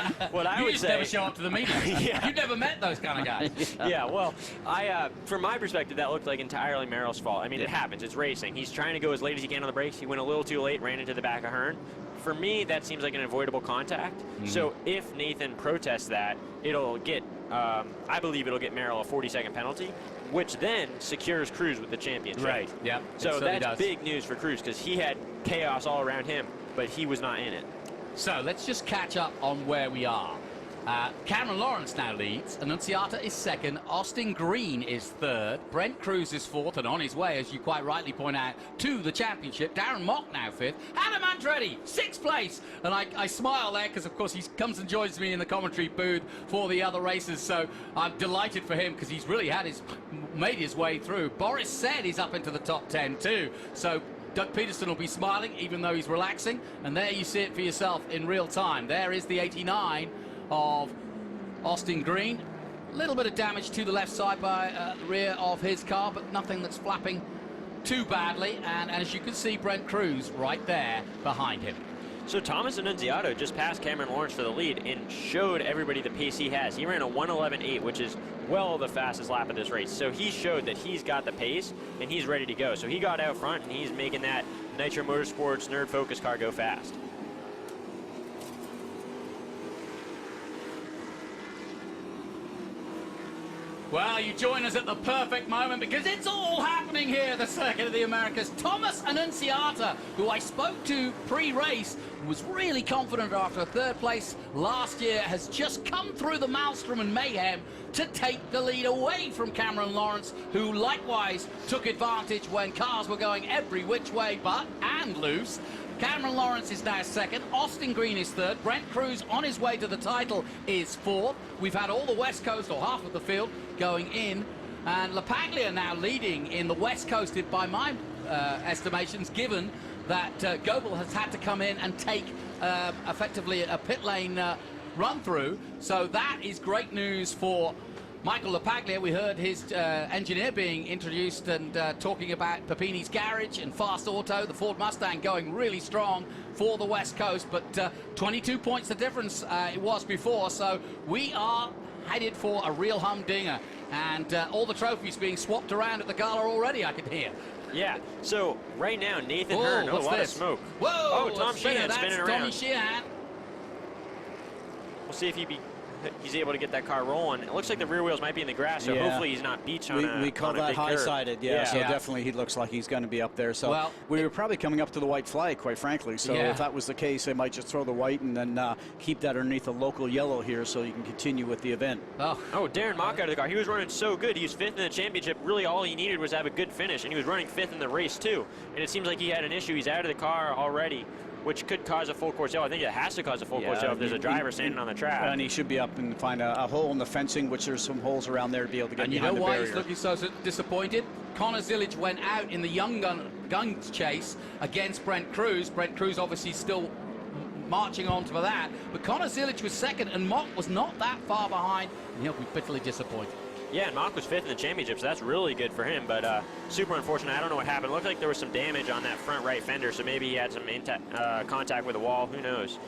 you just never show up to the meetings. You've never met those kind of guys.
Yeah, well, from my perspective, that looked like entirely Merrill's fault. I mean, it happens. It's racing. He's trying to go as late as he can on the brakes. He went a little too late, ran into the back of Hurn. For me, that seems like an avoidable contact. So if Nathan protests that, it'll get, I believe it'll get Merrill a 40-second penalty, which then secures Cruz with the championship.
Right. Yep.
So that's big news for Cruz because he had chaos all around him, but he was not in it.
So let's just catch up on where we are. Cameron Lawrence now leads. Annunziata is second. Austin Green is third. Brent Cruz is fourth and on his way, as you quite rightly point out, to the championship. Darren Mock now fifth. Adam Andretti, sixth place. And I smile there because, of course, he comes and joins me in the commentary booth for the other races. So I'm delighted for him because he's really made his way through. Boris said he's up into the top 10 too. So Doug Peterson will be smiling even though he's relaxing. And there you see it for yourself in real time. There is the 89 of Austin Green. A little bit of damage to the left side by the rear of his car, but nothing that's flapping too badly. And as you can see, Brent Cruz right there behind him.
So Thomas Annunziato just passed Cameron Lawrence for the lead and showed everybody the pace he has. He ran a 1:11.8, which is well the fastest lap of this race. So he showed that he's got the pace and he's ready to go. So he got out front and he's making that Nitro Motorsports Nerd Focus car go fast.
Well, you join us at the perfect moment because it's all happening here at the Circuit of the Americas. Thomas Annunziata, who I spoke to pre-race, was really confident after a third place last year, has just come through the maelstrom and mayhem to take the lead away from Cameron Lawrence, who likewise took advantage when cars were going every which way but and loose. Cameron Lawrence is now second. Austin Green is third. Brent Cruz, on his way to the title, is fourth. We've had all the West Coast, or half of the field, going in. And LaPaglia now leading in the West Coast by my estimations, given that Goebel has had to come in and take effectively a pit lane run-through. So that is great news for Michael LaPaglia. We heard his engineer being introduced and talking about Papini's Garage and Fast Auto, the Ford Mustang going really strong for the West Coast, but 22 points the difference it was before, so we are headed for a real humdinger, and all the trophies being swapped around at the gala already, I could hear.
Yeah, so right now, Nathan Hearn, a lot of smoke.
Whoa,
oh, Tom Sheehan spinning around.
Tommy Sheehan.
We'll see if he's able to get that car rolling. It looks like the rear wheels might be in the grass, so hopefully he's not beach on a
We call that high-sided, so definitely he looks like he's going to be up there. So we were probably coming up to the white flag, quite frankly. So if that was the case, they might just throw the white and then keep that underneath the local yellow here so you can continue with the event.
Oh, Darren Mock out of the car. He was running so good. He was fifth in the championship. Really all he needed was to have a good finish, and he was running fifth in the race too. And it seems like he had an issue. He's out of the car already, which could cause a full course yellow. I think it has to cause a full course yellow if there's a driver standing on the track.
And he should be up and find a hole in the fencing, which there's some holes around there to be able to get behind the barrier.
And you know why he's looking so disappointed? Connor Zillage went out in the young guns chase against Brent Cruz. Brent Cruz obviously still marching on for that. But Connor Zillage was second, and Mock was not that far behind, and he'll be bitterly disappointed.
Yeah, and Mock was fifth in the championship, so that's really good for him, but super unfortunate. I don't know what happened. It looked like there was some damage on that front right fender, so maybe he had some contact with the wall. Who knows?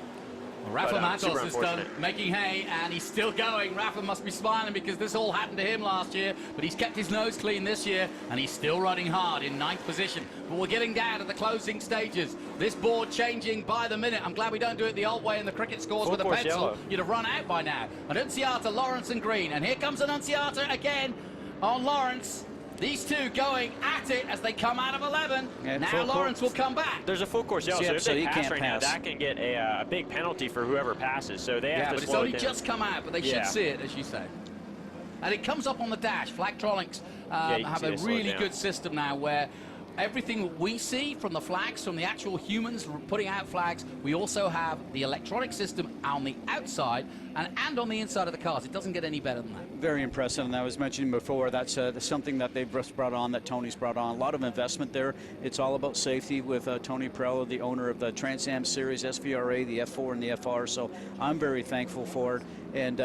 Well, Rafa Matos is done making hay, and he's still going. Rafa must be smiling because this all happened to him last year, but he's kept his nose clean this year, and he's still running hard in 9th position. But we're getting down to the closing stages. This board changing by the minute. I'm glad we don't do it the old way in the cricket scores with a pencil. Yellow. You'd have run out by now. Annunziata, Lawrence, and Green. And here comes Annunziata again on Lawrence. These two going at it as they come out of 11. And now Lawrence will come back.
There's a full course yellow, so if they pass right now, that can get a big penalty for whoever passes. So they have to slow it down.
Yeah, but it's only just come out, but they should see it, as you say. And it comes up on the dash. Flagtronics have a really good system now where everything we see from the flags, from the actual humans putting out flags, we also have the electronic system on the outside and on the inside of the cars. It doesn't get any better than that.
Very impressive, and I was mentioning before, that's something that they've just brought on, that Tony's brought on. A lot of investment there. It's all about safety with Tony Perello, the owner of the Trans Am Series, SVRA, the F4 and the FR, so I'm very thankful for it. And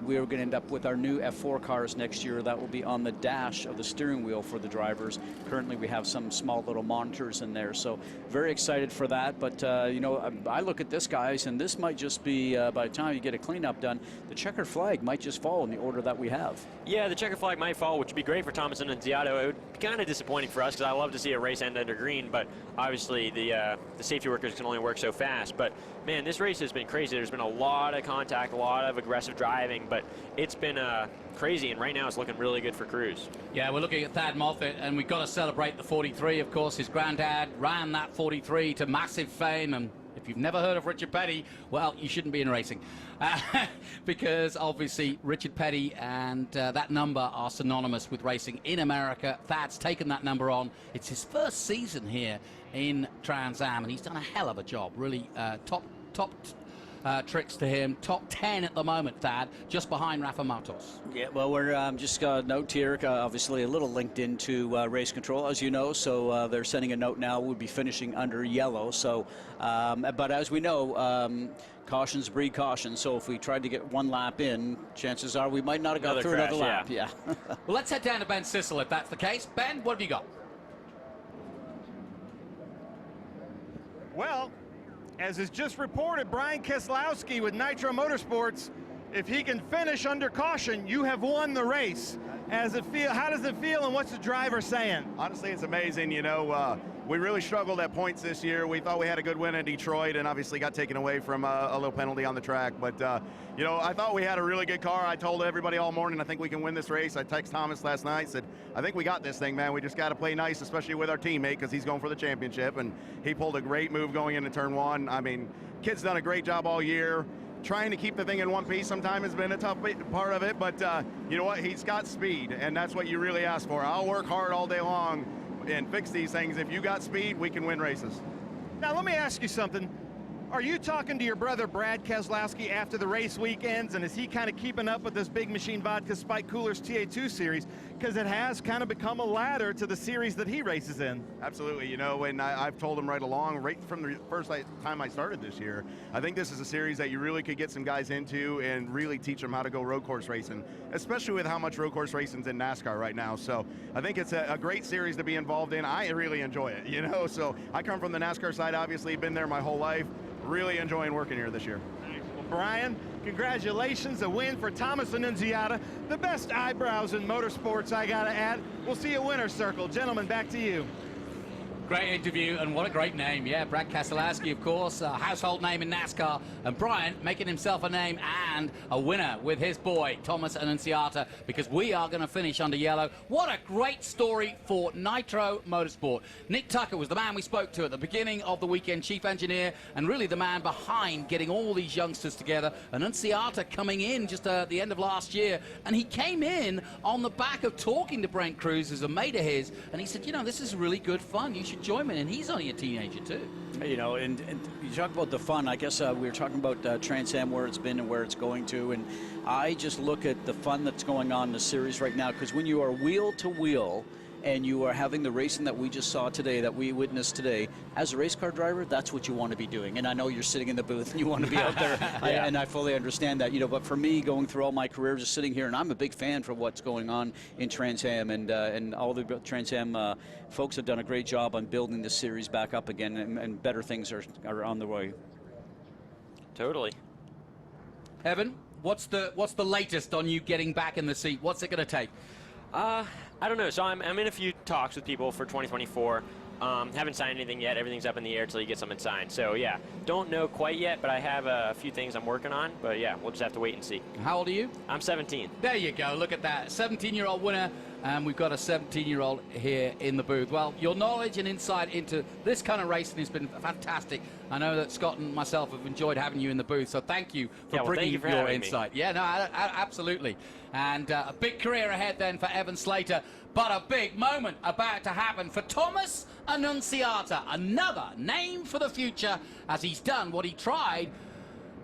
we're going to end up with our new F4 cars next year that will be on the dash of the steering wheel for the drivers. Currently, we have some small little monitors in there, so very excited for that. But, you know, I look at this, guys, and this might just be, by the time you get a cleanup done, the checkered flag might just fall in the order that we have.
Yeah, the checkered flag might fall, which would be great for Thomas Annunziato. It would be kind of disappointing for us because I love to see a race end under green, but obviously the safety workers can only work so fast. But, man, this race has been crazy. There's been a lot of contact, a lot of aggressive driving, but it's been crazy, and right now it's looking really good for Cruz.
Yeah, we're looking at Thad Moffat, and we've got to celebrate the 43, of course. His granddad ran that 43 to massive fame, and if you've never heard of Richard Petty, well, you shouldn't be in racing. Because obviously Richard Petty and that number are synonymous with racing in America. Thad's taken that number on. It's his first season here in Trans Am, and he's done a hell of a job. Really top tricks to him. Top 10 at the moment, Thad, just behind Rafa Matos.
Yeah, well, we're just got a note here, obviously a little linked into race control, as you know, so they're sending a note now. We'll be finishing under yellow, so, but as we know, cautions breed caution, so if we tried to get one lap in, chances are we might not have got through another lap. Yeah.
Well, let's head down to Ben Sissel if that's the case. Ben, what have you got?
Well, as is just reported, Brian Keselowski with Nitro Motorsports, if he can finish under caution, you have won the race. How does it feel, and what's the driver saying?
Honestly, it's amazing. You know, we really struggled at points this year. We thought we had a good win in Detroit, and obviously got taken away from a little penalty on the track. But, you know, I thought we had a really good car. I told everybody all morning, I think we can win this race. I texted Thomas last night, said, I think we got this thing, man. We just got to play nice, especially with our teammate, because he's going for the championship. And he pulled a great move going into turn one. I mean, kid's done a great job all year. Trying to keep the thing in one piece sometimes has been a tough part of it, but you know what? He's got speed, and that's what you really ask for. I'll work hard all day long and fix these things. If you got speed, we can win races.
Now, let me ask you something. Are you talking to your brother Brad Keselowski after the race weekends, and is he kind of keeping up with this Big Machine Vodka Spike Coolers TA2 series? Because it has kind of become a ladder to the series that he races in.
Absolutely, you know, and I've told him right along, right from the first time I started this year, I think this is a series that you really could get some guys into and really teach them how to go road course racing, especially with how much road course racing's in NASCAR right now. So I think it's a great series to be involved in. I really enjoy it, you know, so I come from the NASCAR side, obviously, been there my whole life. Really enjoying working here this year.
Well, Brian, congratulations, a win for Thomas Annunziata, the best eyebrows in motorsports, I gotta add. We'll see you at Winner's Circle. Gentlemen, back to you.
Great interview, and what a great name. Yeah, Brad Keselowski, of course, a household name in NASCAR, and Brian making himself a name and a winner with his boy, Thomas Annunziata, because we are going to finish under yellow. What a great story for Nitro Motorsport. Nick Tucker was the man we spoke to at the beginning of the weekend, chief engineer, and really the man behind getting all these youngsters together. Annunziata coming in just at the end of last year, and he came in on the back of talking to Brent Cruz, who's a mate of his, and he said, you know, this is really good fun. You should join me, and he's only a teenager too.
You know, and you talk about the fun. I guess we were talking about Trans Am, where it's been and where it's going to, and I just look at the fun that's going on in the series right now, because when you are wheel to wheel and you are having the racing that we just saw today, that we witnessed today, as a race car driver, that's what you want to be doing. And I know you're sitting in the booth and you want to be out there,
Yeah.
and I fully understand that. You know, but for me, going through all my career, just sitting here, and I'm a big fan for what's going on in Trans Am, and all the Trans Am folks have done a great job on building this series back up again, and better things are on the way.
Totally.
Evan, what's the latest on you getting back in the seat? What's it going to take?
I don't know. So I'm in a few talks with people for 2024. Haven't signed anything yet. Everything's up in the air until you get something signed. So yeah, don't know quite yet, but I have a few things I'm working on. But yeah, we'll just have to wait and see.
How old are you?
I'm 17.
There you go. Look at that. 17-year-old winner. And we've got a 17-year-old here in the booth. Well, your knowledge and insight into this kind of racing has been fantastic. I know that Scott and myself have enjoyed having you in the booth, so thank you for bringing your insight. Yeah, no, absolutely. And a big career ahead then for Evan Slater, but a big moment about to happen for Thomas Annunziata. Another name for the future, as he's done what he tried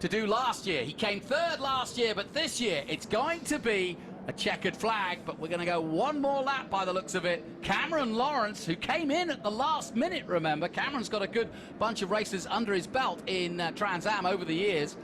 to do last year. He came third last year, but this year it's going to be a checkered flag, but we're going to go one more lap by the looks of it. Cameron Lawrence, who came in at the last minute, remember. Cameron's got a good bunch of races under his belt in Trans Am over the years.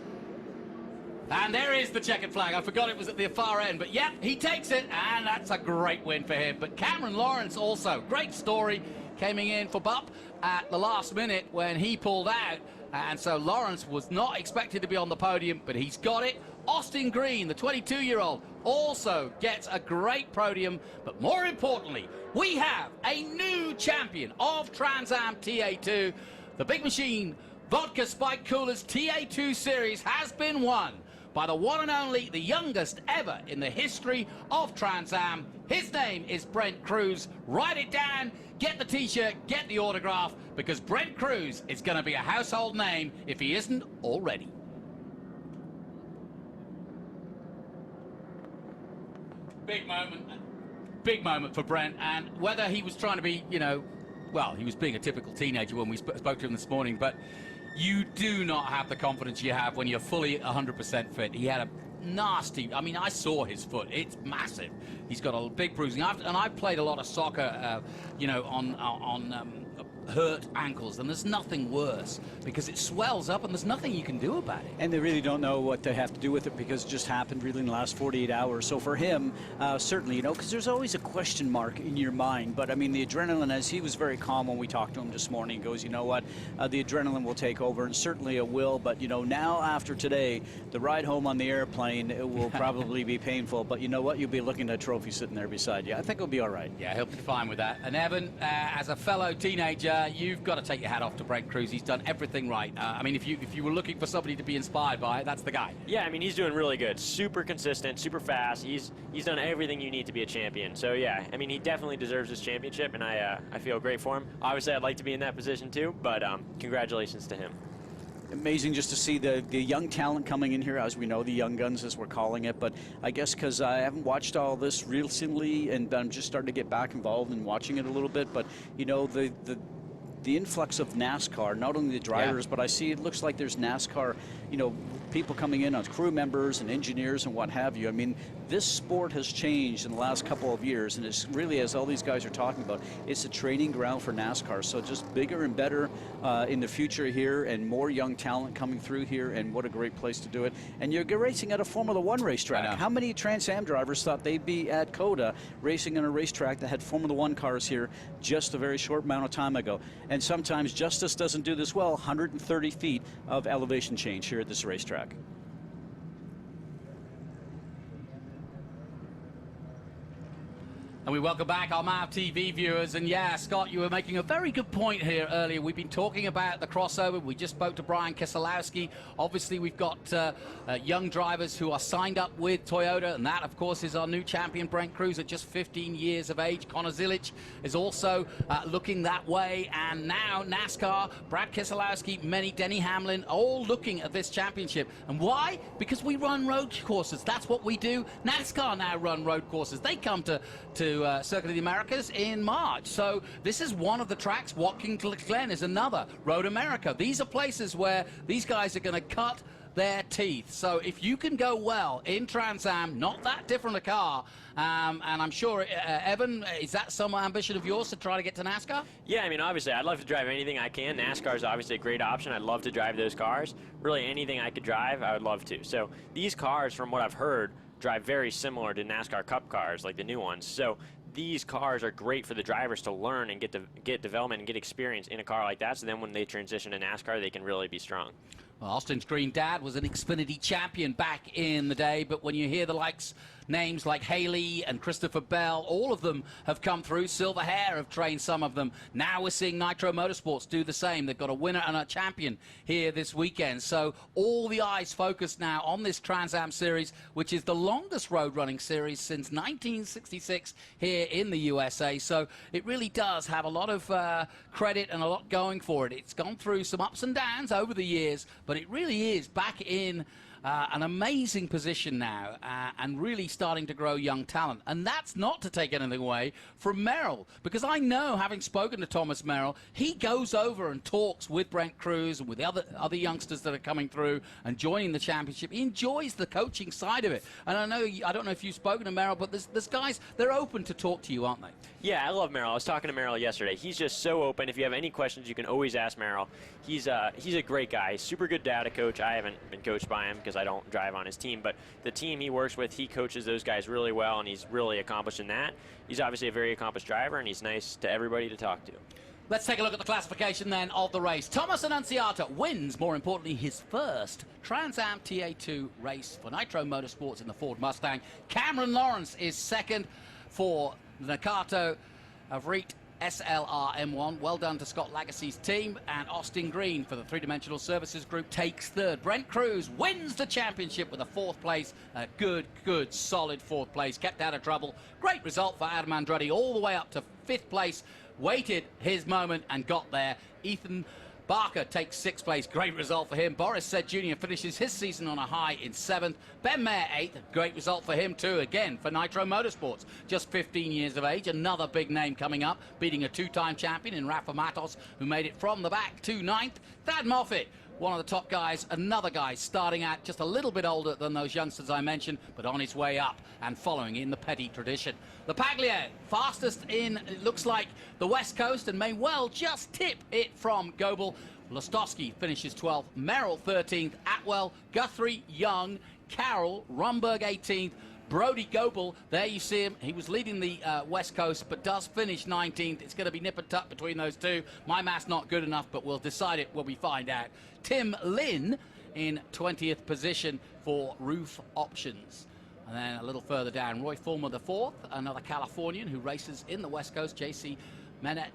And there is the checkered flag. I forgot it was at the far end, but yeah, he takes it, and that's a great win for him. But Cameron Lawrence also, great story, coming in for Bupp at the last minute when he pulled out. And so Lawrence was not expected to be on the podium, but he's got it. Austin Green, the 22-year-old, also gets a great podium. But more importantly, we have a new champion of Trans Am TA2. The Big Machine Vodka Spike Coolers TA2 series has been won by the one and only, the youngest ever in the history of Trans Am. His name is Brent Cruz. Write it down, get the t-shirt, get the autograph, because Brent Cruz is going to be a household name if he isn't already. Big moment for Brent, and whether he was trying to be, you know, well, he was being a typical teenager when we spoke to him this morning, but you do not have the confidence you have when you're fully 100% fit. He had a nasty, I mean, I saw his foot. It's massive. He's got a big bruising. And I've played a lot of soccer, you know, on hurt ankles, and there's nothing worse because it swells up and there's nothing you can do about it.
And they really don't know what they have to do with it because it just happened really in the last 48 hours. So for him, certainly, you know, because there's always a question mark in your mind. But I mean, the adrenaline, as he was very calm when we talked to him this morning, he goes, you know what, the adrenaline will take over, and certainly it will. But, you know, now after today, the ride home on the airplane, it will probably be painful. But you know what, you'll be looking at a trophy sitting there beside you. I think it'll be all right.
Yeah, he'll be fine with that. And Evan, as a fellow teenager, you've got to take your hat off to Brent Cruz. He's done everything right. I mean, if you were looking for somebody to be inspired by, that's the guy.
Yeah, I mean, he's doing really good. Super consistent, super fast. He's done everything you need to be a champion. So yeah, I mean, he definitely deserves this championship, and I feel great for him. Obviously, I'd like to be in that position too, but congratulations to him.
Amazing just to see the young talent coming in here, as we know, the young guns, as we're calling it. But I guess because I haven't watched all this recently, and I'm just starting to get back involved in watching it a little bit. But, you know, the influx of NASCAR, not only the drivers, but I see it looks like there's NASCAR, you know, people coming in as crew members and engineers and what have you. I mean, this sport has changed in the last couple of years, and it's really, as all these guys are talking about, it's a training ground for NASCAR. So just bigger and better in the future here, and more young talent coming through here, and what a great place to do it. And you're racing at a Formula One racetrack. How many Trans Am drivers thought they'd be at Cota racing on a racetrack that had Formula One cars here just a very short amount of time ago? And sometimes justice doesn't do this well. 130 feet of elevation change here at this racetrack.
And we welcome back our MAV TV viewers. And yeah, Scott, you were making a very good point here earlier. We've been talking about the crossover. We just spoke to Brian Keselowski. Obviously, we've got young drivers who are signed up with Toyota, and that, of course, is our new champion, Brent Cruz, at just 15 years of age. Connor Zilic is also looking that way. And now NASCAR, Brad Keselowski, Denny Hamlin, all looking at this championship. And why? Because we run road courses. That's what we do. NASCAR now run road courses. They come to Circuit of the Americas in March. So this is one of the tracks. Watkins Glen is another. Road America. These are places where these guys are going to cut their teeth. So if you can go well in Trans Am, not that different a car, and I'm sure, Evan, is that some ambition of yours to try to get to NASCAR?
Yeah, I mean, obviously, I'd love to drive anything I can. NASCAR is obviously a great option. I'd love to drive those cars. Really, anything I could drive, I would love to. So these cars, from what I've heard, drive very similar to NASCAR Cup cars, like the new ones. So these cars are great for the drivers to learn and get development and get experience in a car like that, so then when they transition to NASCAR, they can really be strong.
Well, Austin's green dad was an Xfinity champion back in the day, but when you hear the names like Haley and Christopher Bell, all of them have come through. Silver Hair have trained some of them. Now we're seeing Nitro Motorsports do the same. They've got a winner and a champion here this weekend. So all the eyes focused now on this Trans Am Series, which is the longest road running series since 1966 here in the USA. So it really does have a lot of credit and a lot going for it. It's gone through some ups and downs over the years, but it really is back in an amazing position now, and really starting to grow young talent. And that's not to take anything away from Merrill, because I know, having spoken to Thomas Merrill, he goes over and talks with Brent Cruz and with the other youngsters that are coming through and joining the championship. He enjoys the coaching side of it. And I don't know if you've spoken to Merrill, but there's guys, they're open to talk to you, aren't they?
Yeah, I love Merrill. I was talking to Merrill yesterday. He's just so open. If you have any questions, you can always ask Merrill. He's a great guy. He's super good data coach. I haven't been coached by him because I don't drive on his team, but the team he works with, he coaches those guys really well, and he's really accomplished in that. He's obviously a very accomplished driver, and he's nice to everybody to talk to.
Let's take a look at the classification then of the race. Thomas Annunziata wins, more importantly, his first Trans Am TA2 race for Nitro Motorsports in the Ford Mustang. Cameron Lawrence is second for the Nakato Avrit SLR M1. Well done to Scott Lagacy's team. And Austin Green for the Three-Dimensional Services Group takes third. Brent Cruz wins the championship with a fourth place. A good, solid fourth place. Kept out of trouble. Great result for Adam Andretti all the way up to fifth place. Waited his moment and got there. Ethan Barker takes sixth place. Great result for him. Boris Said Jr. finishes his season on a high in seventh. Ben Mayer eighth. Great result for him too, again, for Nitro Motorsports. Just 15 years of age. Another big name coming up, beating a two-time champion in Rafa Matos, who made it from the back to ninth. Thad Moffitt one of the top guys, another guy starting out just a little bit older than those youngsters I mentioned, but on his way up and following in the Petty tradition. The Paglier, fastest in, it looks like, the West Coast, and may well just tip it from Goebel. Lostowski finishes 12th, Merrill 13th, Atwell, Guthrie, Young, Carroll, Rumberg 18th, Brody Goebel, there you see him. He was leading the West Coast, but does finish 19th. It's going to be nip and tuck between those two. My math's not good enough, but we'll decide it when we find out. Tim Lynn in 20th position for Roof Options. And then a little further down, Roy Fulmer the 4th, another Californian who races in the West Coast. JC Menet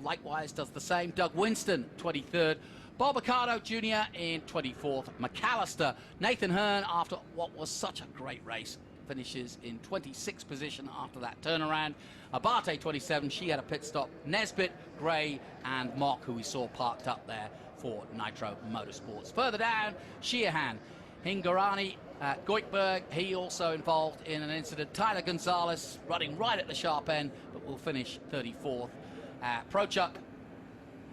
likewise does the same. Doug Winston, 23rd. Bob Ricardo Jr. in 24th. McAllister, Nathan Hearn, after what was such a great race, finishes in 26th position after that turnaround. Abate 27, she had a pit stop. Nesbitt, Gray, and Mock, who we saw parked up there for Nitro Motorsports. Further down, Sheehan, Hingarani, Goikberg, he also involved in an incident. Tyler Gonzalez running right at the sharp end, but will finish 34th. Prochuk,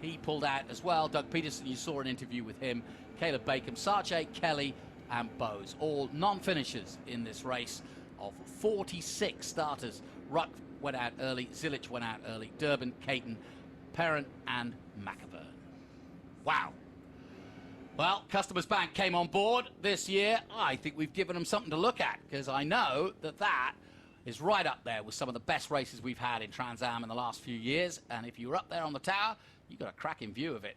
he pulled out as well. Doug Peterson, you saw an interview with him. Caleb Bacon, Sarche, Kelly, and Bowes, all non-finishers in this race of 46 starters. Ruck went out early, Zilich went out early, Durbin, Caton, Perrin, and McAvern. Wow. Well, Customers Bank came on board this year. I think we've given them something to look at, because I know that that is right up there with some of the best races we've had in Trans Am in the last few years. And if you were up there on the tower, you got a cracking view of it.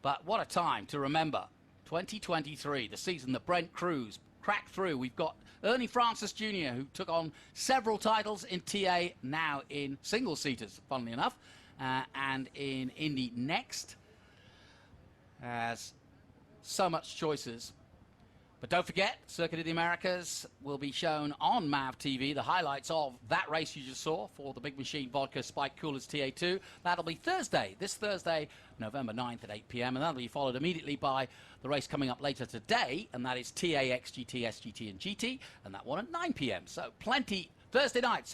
But what a time to remember. 2023, the season that Brent Cruz cracked through. We've got Ernie Francis Jr., who took on several titles in TA, now in single-seaters, funnily enough, and in Indy next. Has so much choices. But don't forget, Circuit of the Americas will be shown on MAV TV, the highlights of that race you just saw for the Big Machine Vodka Spike Coolers TA2. That'll be Thursday, this Thursday, November 9th at 8 p.m. And that'll be followed immediately by the race coming up later today, and that is TA, XGT, SGT, and GT, and that one at 9 p.m. So plenty Thursday nights.